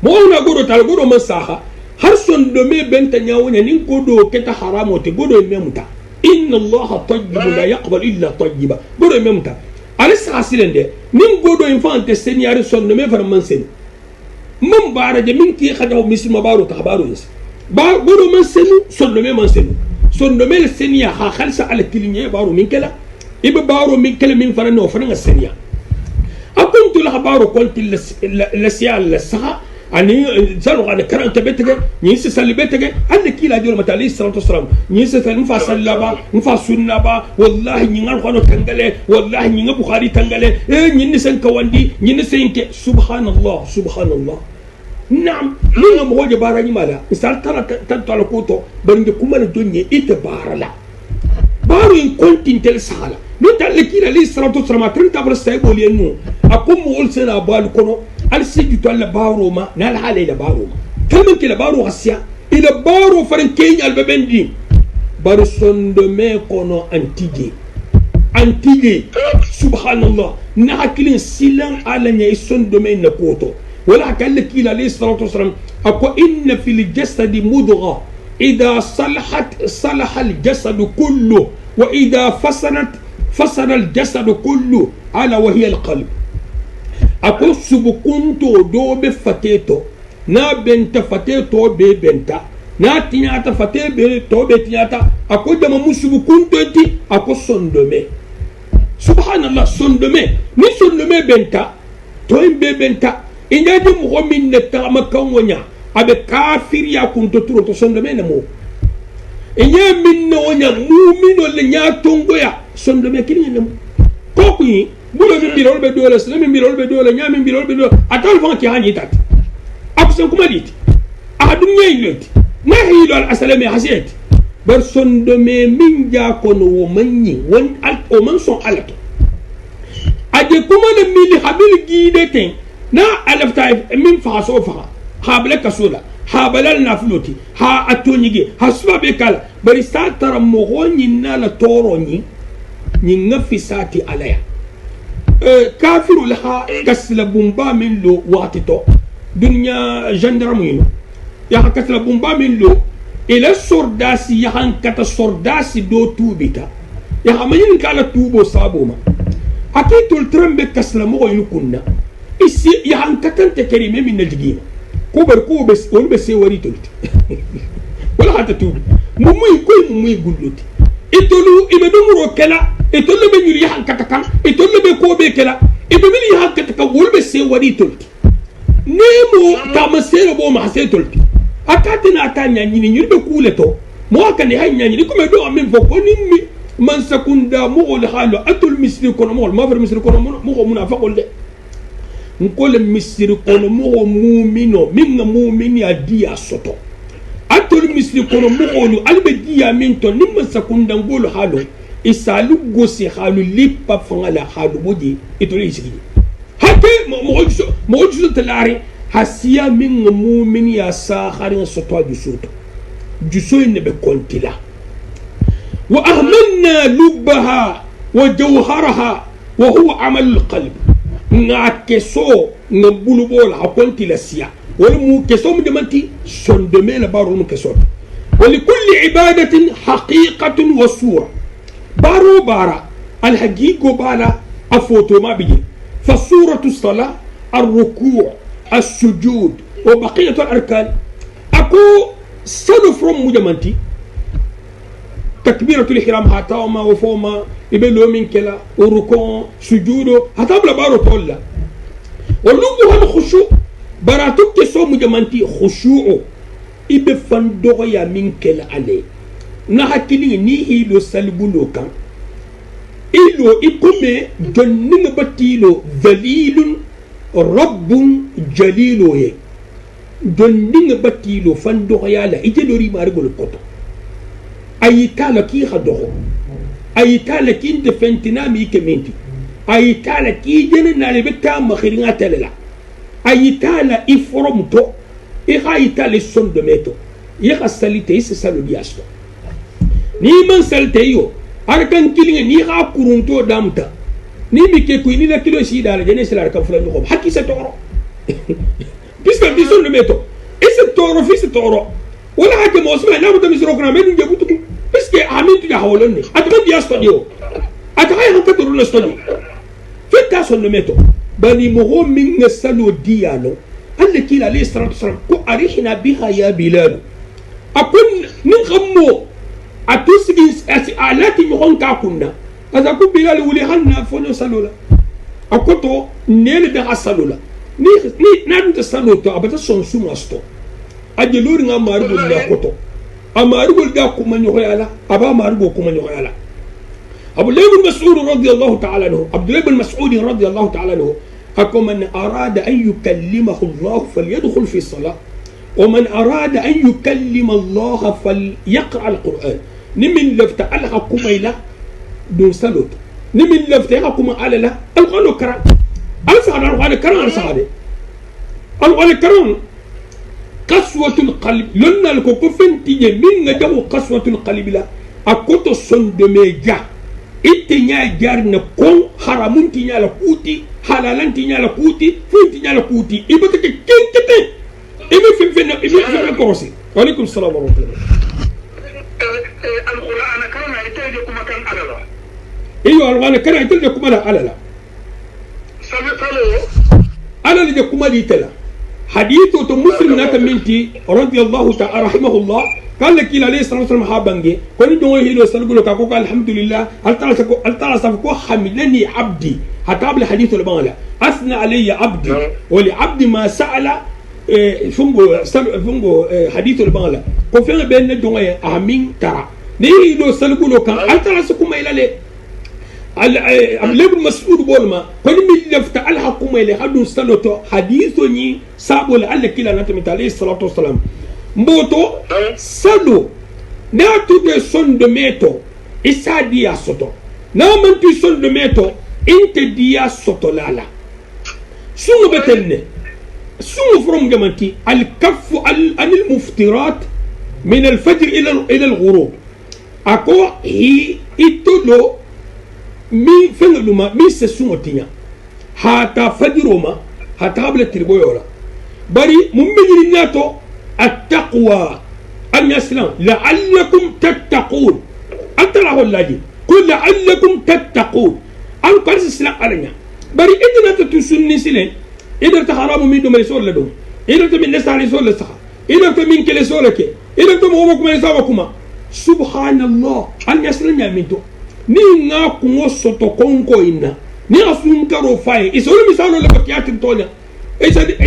mo na godo tal godo man saha har sonno me benta nyawnya ni godo keta haramo te godo me muta inna allah tayyib la yaqbal illa tayyiba godo me muta ala sa silende ni godo infante senior sonno me faram man sen mum bara je min ki khadaw misma baro ta baro yes ba godo man senu sonno me man senu sonno me senia ha khalsa ala tilinye baro min kala ibe baro min kala min fana no fana senia akuntu la baro konti la sial saha ani zalo ana karanta betege ni se salli betege alla kila jol mata alayhi salatu wassalam ni se tan fa sallaba fa sunna ba wallahi ni ngal khono tangale wallahi ni ngabu khari tangale ni sen kawandi ni sen ke subhanallah subhanallah نعم لين موجة باراني مالا إنسان ترى تنتظر كوتو برندي كمان الدنيا إتبار لا بارو إن كنت إنتل سهلا نتعلم كيلا ليه الصلاة والسلام ترى تبرز سايبولي إنه akum mol sena bal kono al siju to alla baroma nal hale la baroma kalman ke la baro hasiya ila baro faran kenya al bebendi bar sondome kono antige subhanallah na hakilin silan ala nya sondome na koto wala kallaki ila alayhi salatu wasalam ako inna fil jasadi mudgha idha salaha al jasad kullu wa idha فصل الجسد كله على وهي القلب أكو سبكونتو دو بفتيتو نا بنت فتيتو بنتا نا تنياتا فتيتو بتنياتا أكو دم مسبكونتو تي أكو صندومي سبحان الله صندومي ني صندومي بنتا توين بنتا إن يدي مغمين نتغم كونيا أبي كافر يا كنتو ترو صندومي نمو إن يمين ونيا مؤمن ولا نيا تونغويا sondome kini nem kokui bulo min birol be dole sene min birol be dole nyami min birol be dole atal fan ki hani tat absen kuma dit ahadum nyay loti nahi lol asalame hasiyat bar sondome min ja kono wo manni won al o man son alato aje kuma le mili habil gide ten na alafta min fa so fa habla kasula habalal nafluti ha atonyige hasba be kala bari sa tara mo gonni na la toroni نيغا في ساتي عليا كافر لها كسل بومبا من لو واتيتو دنيا جندرمينو يا كسل بومبا من لو الى سورداسي يا كتا سورداسي دو توبيتا يا مانين كالا توبو صابوما اكيد الترمب كسل مو يكوننا اسي يا كتا تكريمه من الجيم كوبس اون بس وريتولت ولا حتى توب مو يقولوتي itolu ibe dumuro kala itolu be nyuri han kataka itolu be ko be kala ibe mili han kataka wolbe se wadi tolti nemo kama sero bo ma se tolti akati na atanya nyini nyuri be kuleto mo akani hay nyani ko me do amen fo ko nimmi man sakunda mo ol halu atul misri kono mo ma fer misri kono mo ko munafaqol de ngol misri kono mo mu'mino minga mu'mini adiya soto atol misli kono mugolu albe diya minto nimma sakunda ngolo halo isalu gosi halu lipa fangala halu boji itoli isigi hake mo talari hasiya min mu'min ya sakharin sotwa juso ne be kontila wa ahmanna lubbaha wa jawharaha wa huwa amal alqalb ngakeso ngabulu bol hakontila siya ولمو كسوم دمتي صندومي لبارو كسوم ولكل عبادة حقيقة وصورة بارو بارا الحقيقة بارا أفوتو ما بيجي فصورة الصلاة الركوع السجود وبقية الأركان أكو سنو فروم مجمنتي تكبيرة الإحرام هاتاوما وفوما يبلو من كلا وركوع سجود هتابلا بارو طولا ولوبو هم خشوع baratuk ke so mu jamanti khushu'u ibe fandogo ya minkel ale na hakili ni hilo salbulo kan ilo ikume jonninga batilo dalilun rabbun jalilo ye jonninga batilo fandogo ya la ije dori margol koto ayitala ki khadogo ayitala ki defentina mi kementi ayitala ki jene na le beta makhiringa telela ayitala ifromto ayitala sondometo yaka salite ise salodiasto ni man salte yo arkan kilinga ni ha kurunto damta ni mike ko ni la kilo si dala jene sala ka fulan ko hakki sa toro biska di sondometo ise toro fi se toro wala hake mo sma na buta misro kana men jabutu biske amintu ya hawlonni atman dia studio atay han katoro na studio fetta sondometo bani mogo min salo dialo alle kila alayhi salatu wasalam ko arihna biha ya bilal akun nin khammo atusigi alati mogon ka kunna asa ku bilal wuli hanna fono salola akoto nele be asalola ni nan ta saloto abata son sumasto ajelori nga marugo la koto amarugo da kuma nyoya ala aba marugo kuma nyoya ala أبو الله بن مسعود رضي الله تعالى عنه عبد الله بن مسعود رضي الله تعالى عنه أكو من أراد أن يكلمه الله فليدخل في الصلاة ومن أراد أن يكلم الله فليقرأ القرآن نمن لفت ألها كميلة دون سلوت نمن لفت ألها كما أللا القرآن كرا al sahada al karam al sahade al karam qaswatul qalb lonna ko ko fenti je min nga jago qaswatul qalb la akoto son de meja itte nya jarna kon haramun ti nya la kuti halalan ti nya la kuti funti nya la kuti ibata ke kenkete ibe fenfena ibe fenfena kosi wa alaikum salam wa rahmatullah القرآن كان يتجه كما كان على الله. ايوه القرآن كان يتجه كما على الله. على اللي كما يتلا. حديثه مسلم ناتمنتي رضي الله تعالى رحمه الله قال لك عليه الصلاه والسلام حابنجي كون دون هيلو سلغلو كاكو الحمد لله التلا سفكو حمدني عبدي حتى قبل حديث البانلا اثنى علي عبدي ولعبد ما سال فنغو حديث البانلا كو فين بين دون امين ترى ني هيلو سلغلو كان التلا سكو ما الى ابن مسعود بولما كون مي لفت الحكم الى حد سلوتو حديثني سابول على كلا نتمي عليه الصلاه والسلام mboto salo na tu de son de meto isa dia soto na man tu son de meto inte dia soto lala sunu betenne sunu from gamanti al kaff al muftirat min al fajr ila al ghurub ako hi itolo mi fengaluma mi se sunu tinya hata fajroma hata qabla tirboyola bari mummini nato التقوى أن يسلم لعلكم تتقون أنت له الذي قل لعلكم تتقون أن قرص السلام علينا بري إذا تتسني سلين إذا تحرام من دم رسول لدم إذا تمن نسال رسول لسخا إذا تمن كل رسولك إذا تمومكم رسالكما سبحان الله أن يسلم يمينتو نينا كوسو تكونكو إنا ني أسلم كرو فاي إسولي مثالو لبكيات التونيا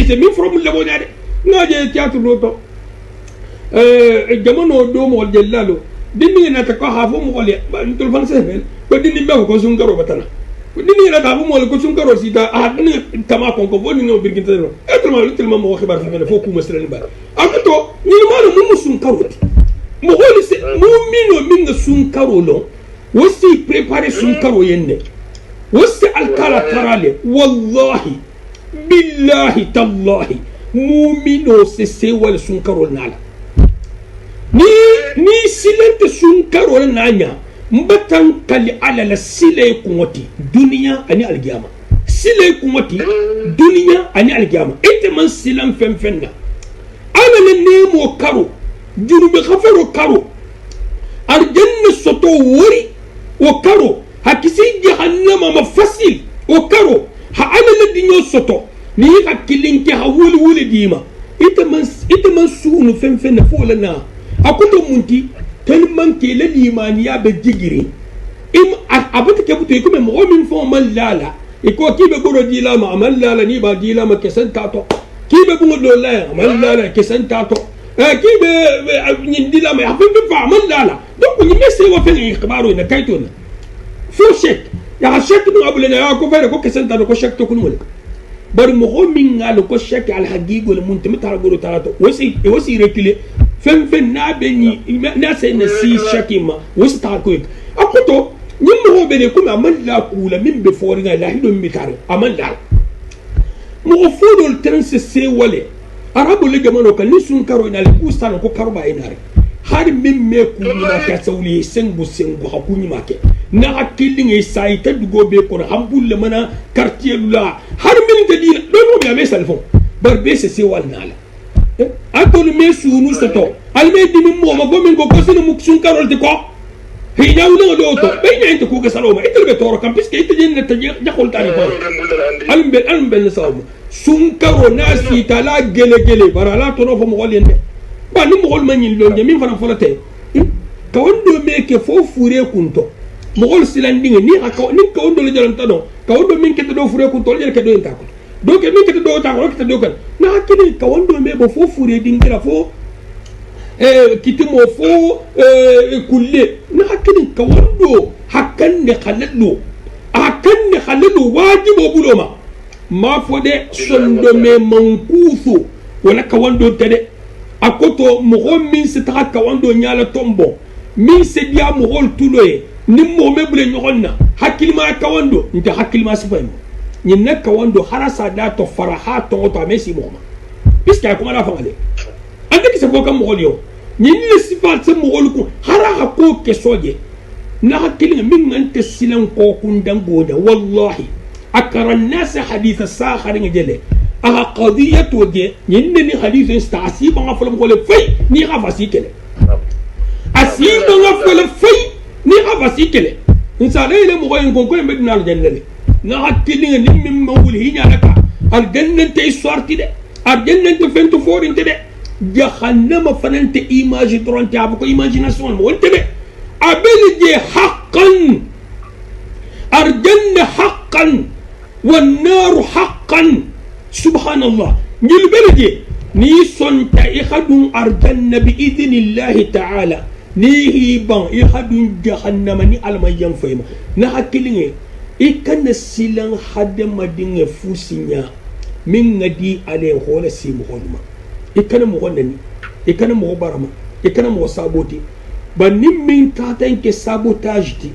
إذا من فرم اللبوني عليه ngaje théâtre roto jamono do mo jellalo dinni na ta ko hafu mo le tul fan sefel ko dinni be ko sun garo batana ko dinni na ta hafu mo ko sun garo sita a dinni tama ko ko bonni no birkin tano etul mo khibar fa fo ku masran ba akato ni ma no mo sun karo mo holi se mo mino minga sun karo lo wosi préparer sun karo yenne wosi alkala tarale wallahi billahi tallahi mumino se wal sunkarol nala ni silente sunkarol nanya mbatan kali ala la silay kumoti dunya ani algiyama silay kumoti dunya ani algiyama ite man silam fenna ala le nemo karo jurube khafaro karo arjanna soto wori o karo hakisi jahannama mafasil o karo ha ala le dinyo soto ni ka kilinke ha wuli dima ita man sunu fenfena folana akuto munti telman ke la limaniya be jigiri im abata ke buto ko mo min fo man lala iko kibe goro dila ma man lala ni ba dila ma kesen tato kibe bungo do la man lala kesen tato kibe ni dila ma hafi fa man lala donc ni messe wa fe ikhbaru na kaytona fo shek ya shek no abulena ya ko fere ko kesen tato ko shek to kun wala bari mogo min ngalo ko shaki al haqiqo le munti mitara goro tarato wosi reculer fen na be ni na se na si shaki ma wosi ta ko akoto ni mogo be ne kuma man la kula min be fori nga la hido mitara aman la mogo fodol transe se wale arabu le gamano kan ni sun karo ina le kustan ko karba inare har min me ku na ka sawli sengu hakuni make na hakilin e sai ta dugo be ko hambulle mana quartier la har min te dina do mo ya mesal fo barbe se wal nala atol me sunu soto al me dimi mo ma go min go ko sunu muksun karol ti ko hi nyawna do to be nyante ko ga saloma itel be toro kam piske itel ne ta jaxol tani ko al be sawma sun karo nasi tala gele bara la to no fo mo gol yende ba ni mo gol manyin lo min fana folate ka wondo me ke fo fure kunto mogol silandinga ni ka ni ka wondo le jalan tano ka wondo min ke do fure kunto le ke do intako do ke min ke do ta ko ke do kan na kini ka wondo me bo fo fure dingira fo kitimo fo kulle na kini ka wondo hakkan ne khalalo wajibo buloma ma fo de sondo me mankufu wala ka wondo tede akoto mogo min se ta ka wondo nyala tombo min se dia mogol tuloye nim mo me bule nyogonna hakilma ka wondo nta hakilma sifay ñinna kawando harasa da to faraha to to amesi moma puisque ko mala fangale ande ki se boka mo yo ñin le sifat se mo ko haraha ko ke soje na hakili min ngante silan ko kundan goda wallahi akara الناس حديث الساخر ngejele aha qadiyat wage ñin ni hadith istasiba nga folam ko le fay ni xafasi kele asiba nga folam fay ni xafasi kele insana ile mo ko ko medina al jannale na hakili ni min mawul hinya laka al jannati histoire de al jannati fentu forinte de jahannama fanante image tronte abu ko imagination mo wonte de abel je haqqan al janna haqqan wan nar haqqan subhanallah ñil beleje ni sonta ikhadun arjanna bi idnillahi ta'ala ni hiban ikhadun jahannama ni almayyan fayma na hakilinge ikana silan hadama dinga fusinya min ngadi ale hola si mo holma ikana mo wonnani ikana mo barama ikana mo saboti ba nimmin tatan ke sabotage ti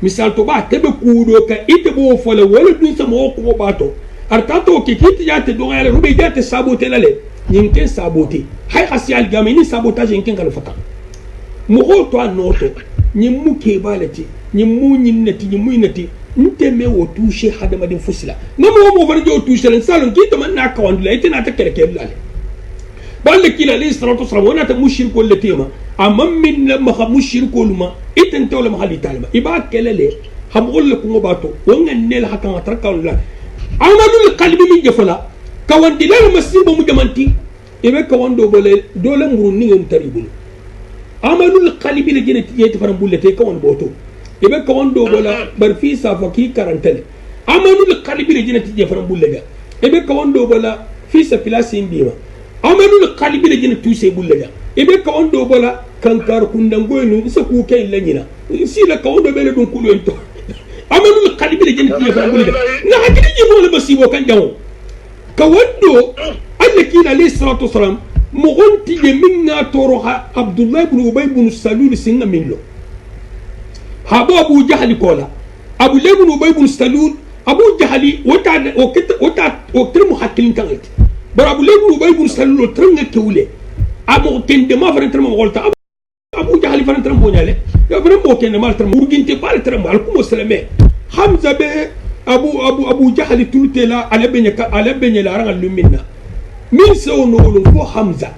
misal to ba tebe kudo ka ite bo fola wala dun sa mo ko bato artato ke kiti jate do ngale rube jate sabote lale nyinken sabote hay khasial gamini sabotage nyinken kala fata mo ho to anoto nyimmu ke balati nyimmu nyinnati nyimmu inati nteme wo toucher hadama din fusila ngamo mo fara jo toucher en salon ki to man na ka wandula itina ta kere kere lale balle kila li salatu wasalam wana ta mushriku letema amam min ma mushriku luma itin tawla mahali talima iba kelele hamul ko ngobato wonga nel hakan tarkawla amadul qalbi min jafala kawandi la masibo mu jamanti ibe kawando bole dole muru ni ngam taribul amadul qalbi le jene tiyeti faram bullete kawan boto ibe kawando bola barfi safa ki karantele amadul qalbi le jene tiyeti faram bullega ibe kawando bola fi sa filasi ndiwa amadul qalbi le jene tuse bullega ibe kawando bola kankar kundangoynu isa ku kay lanyina si la kawando bele dun kulu ento amadul qalbi le jene tiyeti faram bullega na hakili jibo le basibo kan jawo kawando alaki alayhi salatu wasalam mogonti de minna toroha abdullah ibn ubay ibn salul singa minlo habo abu jahli kola abu ibn ubay ibn salul abu jahli wata muhakkilin kangat bar abu ibn ubay ibn salul tranga kewle amo kende ma farantra mo golta abu jahli farantra mo nyale ya faran mo kende mal tram urginte bal tram al kumo salame hamza be abu jahli tultela ala benye la rangal luminna min sawnolu ko hamza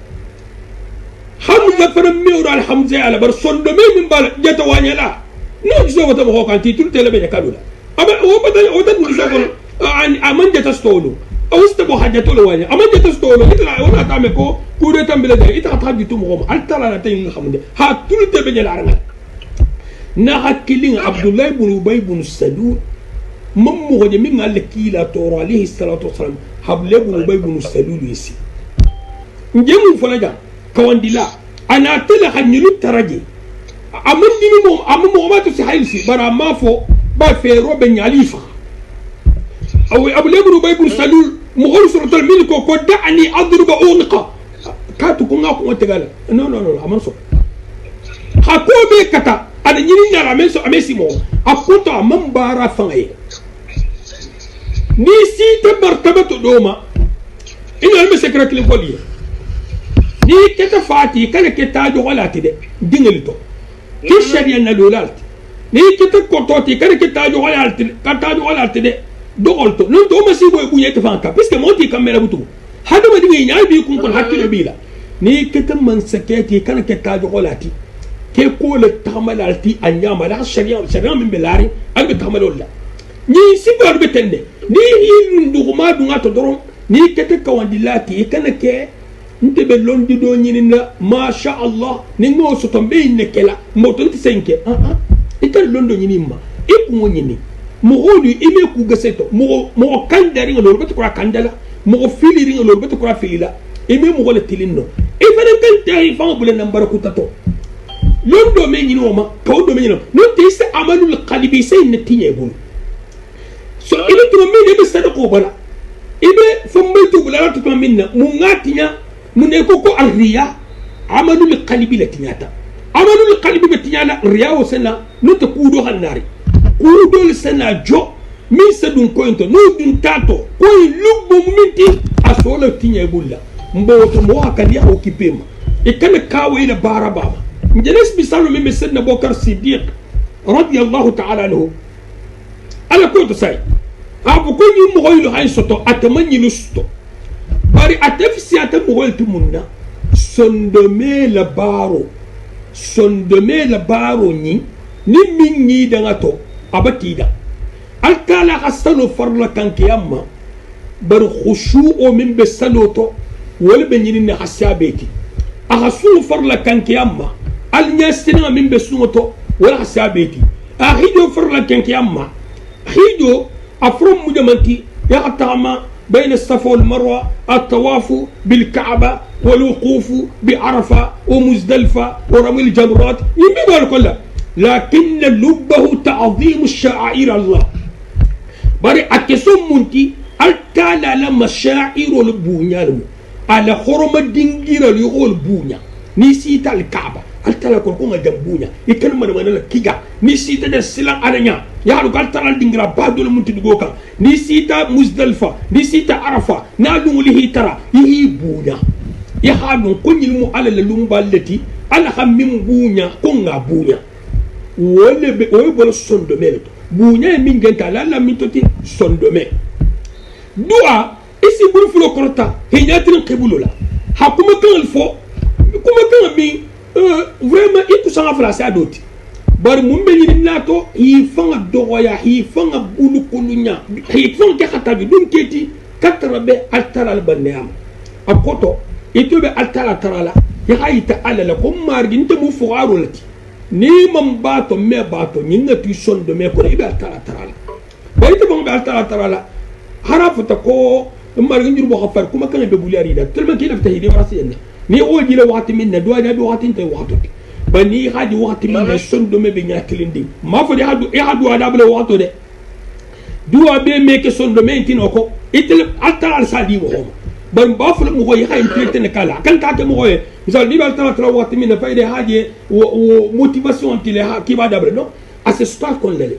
faram mewra al hamza ala bar sondo me min bala jeta wanyala no jiso wata mo kan titul tele be kadula aba o badal o tan jiso ko an aman jeta stolu o stabo hajjato lo wanya aman jeta stolu itla wona tame ko kude tambele de ita tabitu mo al tala na tay xamde ha tulte be la rangal na hakilin abdullah ibn ubay ibn salul mammo hoje min alle kila toro alayhi salatu wasalam hable ibn ubay ibn salul yisi njemu folaja kawandila ana tele hanyilu taraje amandi mo ammo ma to si haysi bara mafo ba fe robe nyalifa aw abule ibn ubay ibn salul mo hol suratul milk ko da'ani adruba unqa katu ko ngako tegala non amanso hakobe kata ada nyini nyala menso amesi mo apoto amambara fangaye ni si te martabatu doma ina me secret li foliye ni keta fati kala keta jo wala tide dingelito ki sharia na lolalt ni keta kototi kala keta jo wala tide kata jo wala tide dogolto non do masibo e bunye te fanka puisque monti kamera butu hadu ma dingi nyaay bi kun kon hakkilo bila ni keta man saketi kala keta jo wala ti ke ko le tamalalti anyama la sharia min belari albe tamalolla ni sibar betende ni ilun duguma dunga to doron ni kete kawandilati kana ke ntebe londi do nyinina ma sha Allah ni ngo so tombe nekela moto nti senke ita londo nyinima iku mo nyini mo hodi ime ku gaseto mo kandari ngol beto ko kandala mo filiri ngol beto ko filila ime mo gole tilinno e fane kan tay fa bule nambara ku tato londo me nyini o ma ko do me nyino no te se amalul qalbi say netinye bul so ibe to min ibe sadako bala ibe fambaytu bala to minna mungatinya muneko ko arriya amalul qalbi latinyata amalul qalbi batinyana riya wa sana no to kudo hanari kudo sana jo mi sedun ko into no dun tato ko lubbu minti asola tinya bulla mbo to mo akadi occupé ma e kana kawe ila baraba njenes bisalu mi sedna Bokar Siddiq radiyallahu ta'ala anhu ala ko to say abu ko ni mo hoylo hay soto atamanyi lusto bari atafsi atamu holtu munna sondome la baro ni min ni danga to abatida alkala hasalo farla kanke yamma bar khushu'u min besaloto wala benyini na hasabeti ahasu farla kanke yamma al nyastina min besumoto wala hasabeti ahido farla kanke yamma hido afrum mujamanti yaqtama بين الصفا والمروة الطواف بالكعبة والوقوف بعرفة ومزدلفة ورمي الجمرات يمين كلها لكن لبه تعظيم الشعائر الله بري أكسوم منتي التالا لما شاعر البونيا على حرم الدنجير اللي يقول بونيا نسيت الكعبة التالا كلكم جنبونيا يكلم من ولا كيجا نسيت السلام أرنيا يا لو قال ترى الدنجرا بعد ولا منتي تقولك نسيت مزدلفة نسيت عرفة نادو له ترى يهي بونيا يحالون كل يوم على اللومبا التي على هم بونيا كونغا بونيا ولا ويبغى صندومير بونيا من جنتا لا من توتي صندومير دعاء إسي بروفلو كرتا هي ناترين قبولولا حكومة كان الفو كومة كان مين vraiment itu sanga frase adoti bari mumbe ni nato hi fanga dogoya hi fanga bulu kulunya hi fanga ke khatabi dum keti katrabe altara albanam akoto itu be altara tarala ya hayta ala la kum margin te mu fugaru lati ni mam bato me bato ninga tu son de me ko ibe altara tarala bari te bang be altara tarala harafuta ko margin jur bo khafar kuma kan be bulari da tellement ki lafta hidi warasiyna ni oji la wakati minna do ada wakati inte wakati bani hadi wakati minna son do me be nyakilindi ma fo di hadu ada bele wakati de duwa be meke son do me intino ko itel altara al sadi wo ban ba fo mo goyi hay intete ne kala kan ka ke mo goyi misal ni bal tara wakati minna fayde haje wo motivation tile ha ki ba dabre no a ce stade kon lele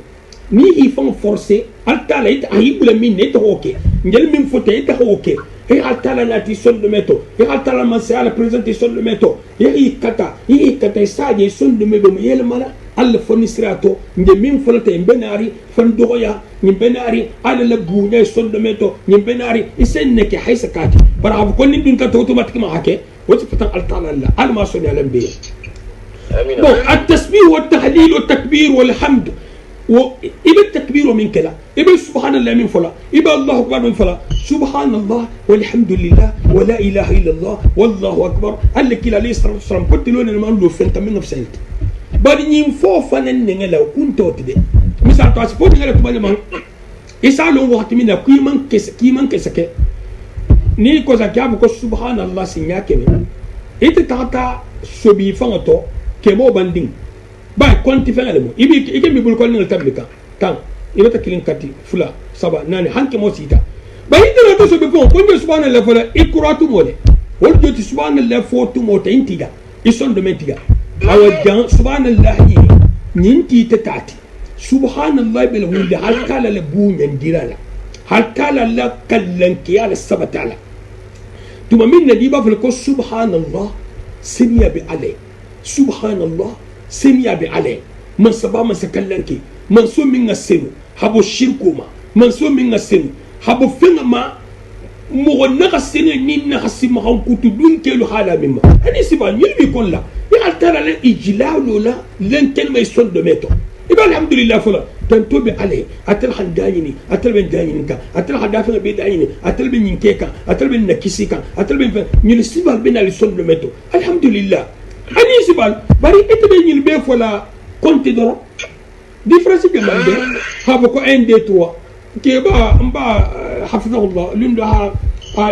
ni i fon forcer altala it ayibula minne to oke ngel min fote it oke he altala nati son de meto he altala masala presenter son de meto he kata saje son de mebe yel mala al fonisrato nge min folate benari fan doya ni benari ala la bunya son de meto ni benari isenne ke haysa kati bravo kon ni dun ka automatiquement hake wati fatan altala la al ma son yalam be bon التسبيح والتهليل والتكبير والحمد وإبا التكبير من كلا إبا سبحان الله من فلا إبا الله أكبر من فلا سبحان الله والحمد لله ولا إله إلا الله والله أكبر قال لك لا ليس رسول قلت له أنا ما أقول فأنت من نفسك بل ينفو فنن لو كنت تدي مثال تاسفون غير تبالي من يسألون وقت منا كيمان كسك ني كوزا كابو سبحان الله سنياكني إنت تاتا سبي فانتو كمو باندين باي كنت فعلمو يجي بيقول كل نيل تبليكا كان يبقى كلين كاتي فلا سبا ناني هانك موسيتا باي ترى تو سبب كون سبحان الله فلا اقراتو مولى ولجت سبحان الله فوتو موتا انتيغا يسون دمنتيغا او جان سبحان الله نينتي تتاتي سبحان الله بالولد هل قال لبون ينديرالا هل قال لا كلنكي على السبتالا ثم من ديبا فلكو سبحان الله سنيا بعلي سبحان الله سميا بعلي من سبا من سكلنكي من سو من السن حبو الشركوما من سو من السن حبو فين ما مغنغ السن نين حسي ما هم كنت دون كيلو حالا مما هني سبا يلبي كون لا يقال ترى لا إجلال لا لن كلمة يسون دميتو يبقى الحمد لله فلا تنتوبي عليه أتل حن دايني أتل بن دايني كا أتل حن دافع بيدايني أتل بن ينكيكا أتل بن نكسيكا أتل بن يلسيبال بين يسون دميتو الحمد لله أني سبال بري إتبني البيف ولا كنت درا ديفرنس كمان ده هابكو إن دي توا كيبا أمبا حفظه الله لندها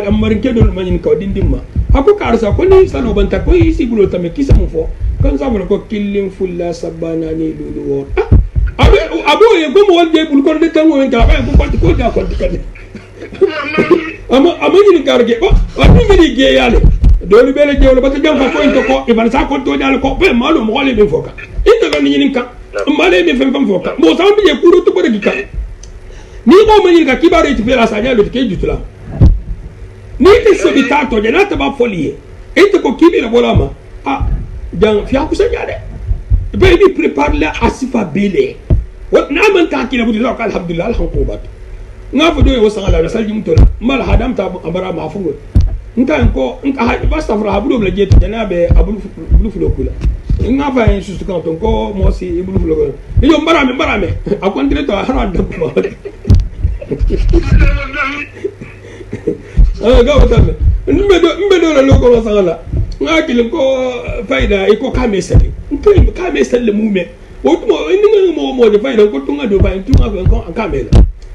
أمرين كده لما ينكو دين ديما هابكو كارسا كوني سانو بنتا كوي سيبلو تامي كيسا مفو كان سامر كو كيلين فولا سبانا ني لولو أبو يقوم والدي بلكون ده تامو من كلام يقوم قلت كودا قلت كده أما يجي كارجي أما يجي جيالي dolu bele jewlo bata jam fa ko into ko e ban sa ko to dal ko be malo mo gole be foka inde lo ni ninka male be fem fam foka mo sa bi je kuru to bode gika ni ko mani ka kibare ti fela sanya lo ke jutula ni te sobitato je na ta ba folie e te ko kibira bolama ah dan fi aku sanya de be ni prepare la asifa bele wa na man ta kila budu ka alhamdulillah alhamdulillah nga fo do yo sangala na salji mutola mal hadam ta abara ma fungo nta ko nka ha ba safra abudo bla jeto janabe abulu fulo kula nga fa en sustu kan ko mo si ibulu fulo ko yo barame akon dire to hara dum mo ga wata mbe do la loko sangala nga kilin ko faida e ko kamesale nkai kamesale mume o mo mo de faida ko tunga do ba tunga ko kamela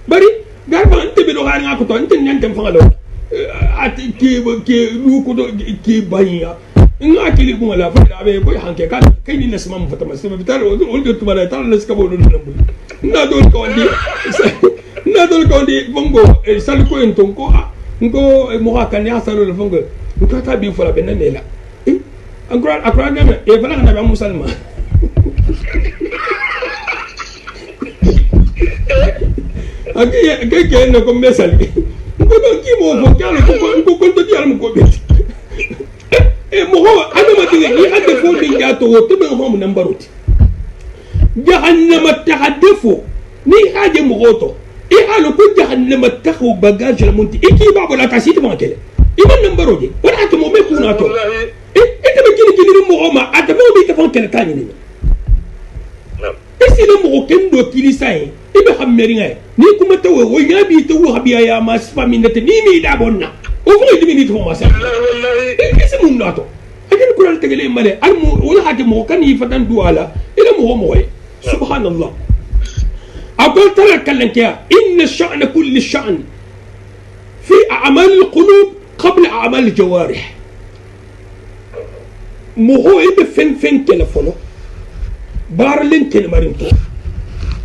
bari garba ante be do har nga ko to ante nyantem fanga do ati ke lu ko do ke banya nga kili ko la faida be ko hanke kan kai ni nasma mu fatama sama bitar o do tumara tal na ska bo do nambu na do ko ndi bongo e sal ko en ton ko ngo mo ha kan ya salo le bongo ko ta bi fola ben nela akra ngame e fala na ba musalma Aki no con mesali. Ngo do ki mo fo kala ko to di almu ko bet. Mo ho ana ma dinga ni ade fo din ja to to be ho mo nambaroti. Jahannama tahaddefu ni haje mo goto. E halu ko jahannama takhu bagage la munti. Iki babo la tasiti mo kele. Iman nambaroje. Wala to mo me kuna to. E te be kini mo ma ata mo bi ta fon kele tani ni. Esi le mo kendo kilisai. Ibe hammeringa ni kuma tawo wo nyabi to wo habiya ya mas faminete ni mi da bonna o fo idimi ni to ma sa wallahi ese mun nato ajin kuran tegele male almu wala hade mo kan yifatan duala ila mo subhanallah aqul tara kallankiya inna sha'na kulli sha'n fi a'mal alqulub qabla a'mal aljawarih mo ho ibe fen telefono barlen telmarinto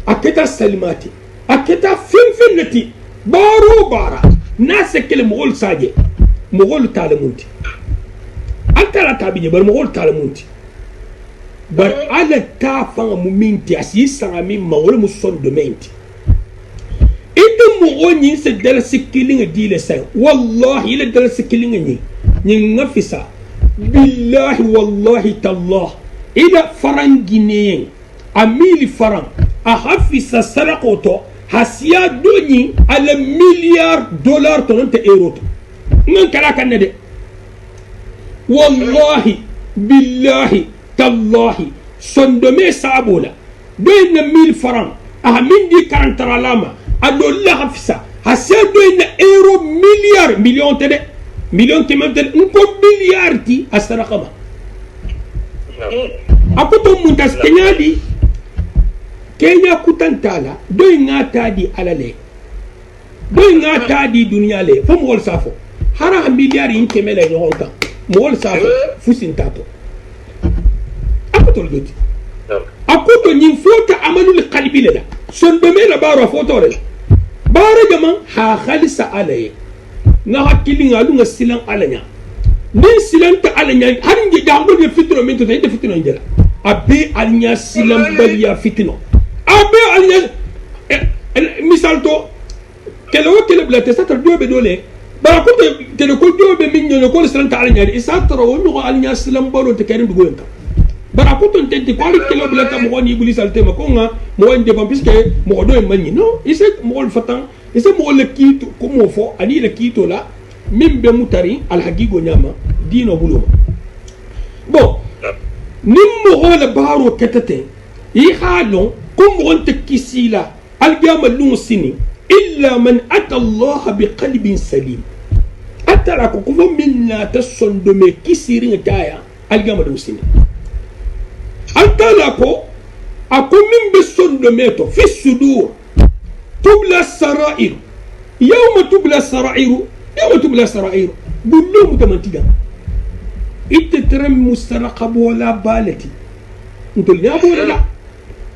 aketa salimati aketa fin nati baro bara nase kele mogol saje mogol talamunti antara tabiye bar mogol talamunti bar ala ta fanga muminti asisa mi mogol muson domenti ite mogoni se dala sikilinga dile sai wallahi ila dala sikilinga ni ngafisa billahi wallahi tallah ila farangine amili farang ahafisa sarakoto hasiya doni ala $1,000,000 tonte euro ngan kala kan de wallahi billahi tallahi sondome sabola doyna 1000 francs ahamindi karantaralama adolla hafisa hasiya doyna euro million tede million kemante nko milliard ti asarakama akoto muntas kenyadi Kenya kutantala doy ngata di alale doy ngata di dunia le fo mo safo hara milliard inte mele nyonka mo safo fusin tato akoto loti akoto nyin fota amalul qalbi la son be mela baro foto re bare jama ha khalisa alaye na hakili ngalu nga silan alanya ni silan ta alanya har ngi jango de fitro min to de fitro njela abe alnya silan baliya fitno abe alnya misal to kele blate sa tar dobe dole ba ko te ko dobe min nyono ko silan ta alanya isa tara wonu ko alnya silan baro te karim dugo enta bara ko ton tenti ko kele blate mo woni ibuli salte ma ko nga mo wonde pam puisque mo do manni no isa mo wol fatan isa mo le kito ko mo fo ani le kito la min be mutari al haqiqo nyama dino bulo bon nimmo hola baro ketete yi halon kum wonte kisila al gama sini illa man ata Allah bi qalbin salim atara ko ko minna tasondo me kisiri ngaya al gama sini atala ko akomin be sondo meto fi sudur tubla sarair yawma tubla sarair bullo mutamantiga ittetrem mustaraqab wala balati ntol ya bola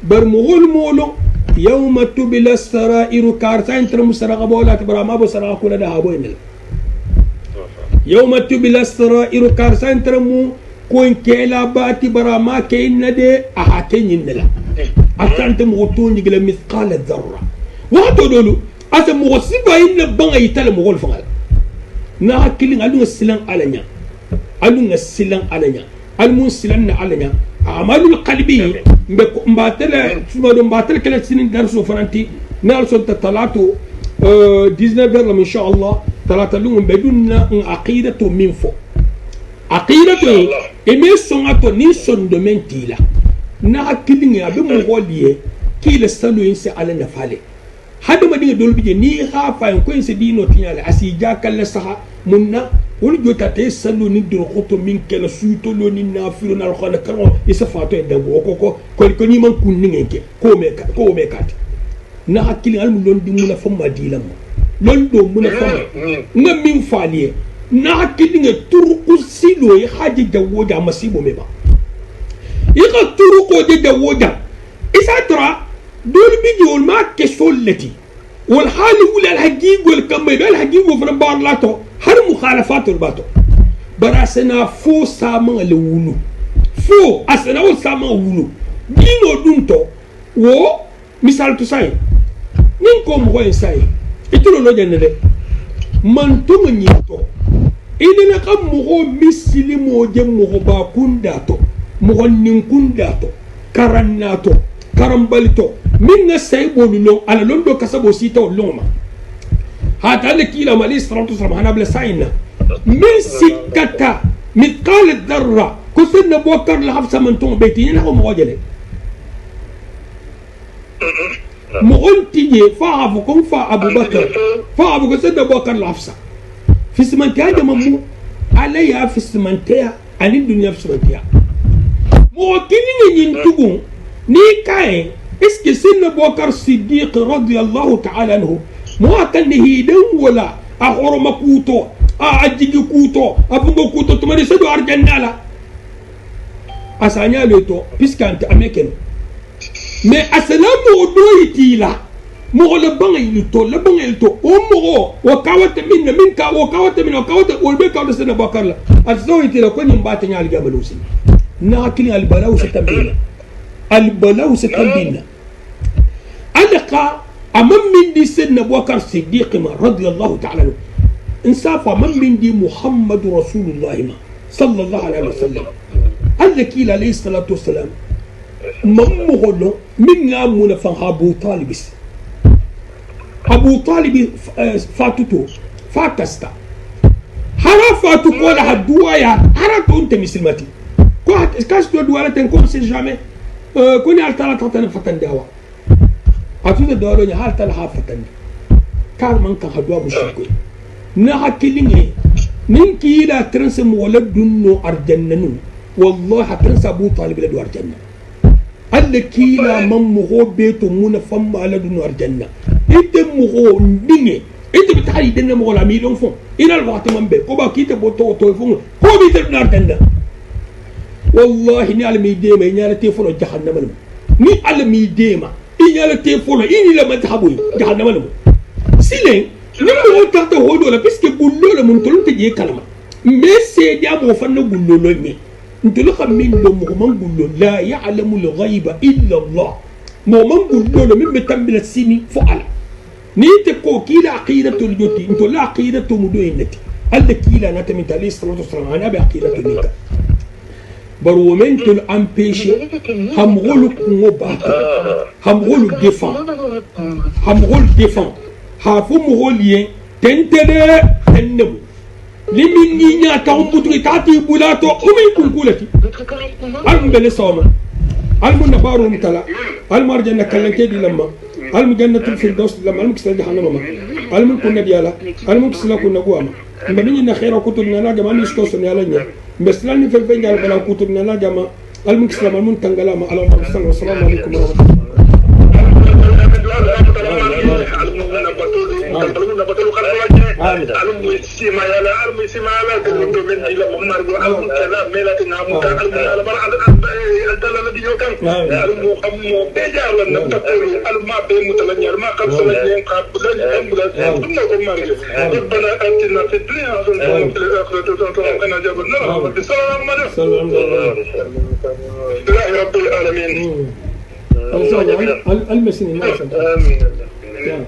bar mogol molo yawma tubla sarair karta intrem mustaraqab wala tabrama bo saraqa kula da habo enel yawma tubla sarair karta intrem ko kela bati barama ke inade aha kenyindela atante mo to nyigla mithqala dharra wato dolu asa mo siba inna banga itala mo gol fangal na hakilin alunga silan alanya alunga silan alanya almun silan na alanya amalul qalbi mbatala suma do mbatala kala sinin darso fananti na so talatu 19 la insha Allah talata lungum bedunna aqidatu min fo aqidatu eme songato ni son domentila na hakilin ya be mo goliye kila salo inse ala na fale hada madinga dolbije ni khafa en ko inse dino tinyala asija kala saha munna wol jota te salo ni do khoto min kala suito lo ni nafiru na khana karo isa fato e dango ko ni man kunni ngeke ko me kat na hakilin al mun di muna famma dilam lon do muna famma ngam min faliye na hakilin turqu silo ya haji dawoja masibo meba ika turqu de dawoja isa tra دول بيجي ما كسولتي والحال ولا الحقيق والكمل الحقيق وفي بارلاتو هر مخالفات الباتو براسنا فو سامان لولو فو اسنا و سامان ولو دينو دونتو و مثال تساي نينكم هو انساي اتلو لو جنده من تو منيتو إذا كم مغو مسلم وجم مغو باكونداتو مغو نينكونداتو كارناتو كارمبالتو من السيبو لون على لوندو كسبو سيتو لوما هذا لكيلا مالي سرطو سرما هنا بلا ساينا من سكتا مثقال الذرة كسرنا بوكر لحفصة من تون بيتي ينهو مواجلة مغل تيجي فاعفكم فا أبو بكر فاعفكم كسرنا بوكر لحفصة في سمنتها جممو عليها في سمنتها عن الدنيا في سمنتها موكلين ينتقون نيكاين اسكي سن بوكر الصديق رضي الله تعالى عنه مو كان هيدن ولا اخرم كوتو اجيجي كوتو ابو كوتو تمري سدو ارجنا لا اسانيا لوتو بيسكانت اميكن مي اسلام ودويتي لا مو لا بانيلتو او مو وكاوت من كا وكاوت والبيكا سن بوكر لا اسويتي لا كون مباتي نيال جابلوسي ناكل البلاو ستبينا البلاو ستبينا ألقى أمام من دي سيدنا أبو بكر الصديق رضي الله تعالى عنه انصاف أمام من دي محمد رسول الله ما صلى الله عليه وسلم الذكيل عليه الصلاة والسلام ممغلو من نامونا فان أبو طالب أبو طالب فاتتو فاتستا هرا فاتو قول هدوايا هرا كنت مسلمتي كاش دو دوالة تنكم سي جامي كوني على ثلاثة فتن دعوة أتوزع دوالة نهار تلها فتن كار من كان هدوا مشكل نها كليني ننكي لا ترنس مولد دونو أرجننو والله ترنس أبو طالب لدو أرجنة هل كيلا من مغو بيتو مونا فم على دونو أرجنة إنت مغو ديني إنت بتحري دينا مغو لاميلون فون إلى الوقت من بي كوبا كيتا بوتو فون هو بيتر دونو أرجنة والله ني على ميديما ني على تيفولو جهنم ني على ميديما ني على تيفولو اني لما تحبوي جهنم سيلين نمو تاتا هودو لا بيسكي بولو لا من تولو تجي كلمه مي سيدي ابو فن بولو مي انتو خمين دو من بولو لا يعلم الغيب الا الله من بولو من بتمبل السيني فعل ني تكو كيلا عقيده الجوتي انتو لا عقيده مدوينتي هل كيلا نتمت عليه الصلاه والسلام انا بعقيده نيكا baroumento l'empêcher hamrolu kumobato hamrolu défend hafu mrolien tentele tennebu limingi nya tamputri tati bulato umi kunkulati almu bele sawma almu nabaru mtala almu arjanna kallanke di lamma almu jannatul firdaus lamma almu kisal jahannama almu kunna diala almu kisla kunna guama mbani na khaira kutubna na jama ni sto sun yala nya mbeslan fi fengal bala kutubna na jama almu kisla almu tangalama allahu sallallahu alaikum wa rahmatullahi المسلمين. آمين.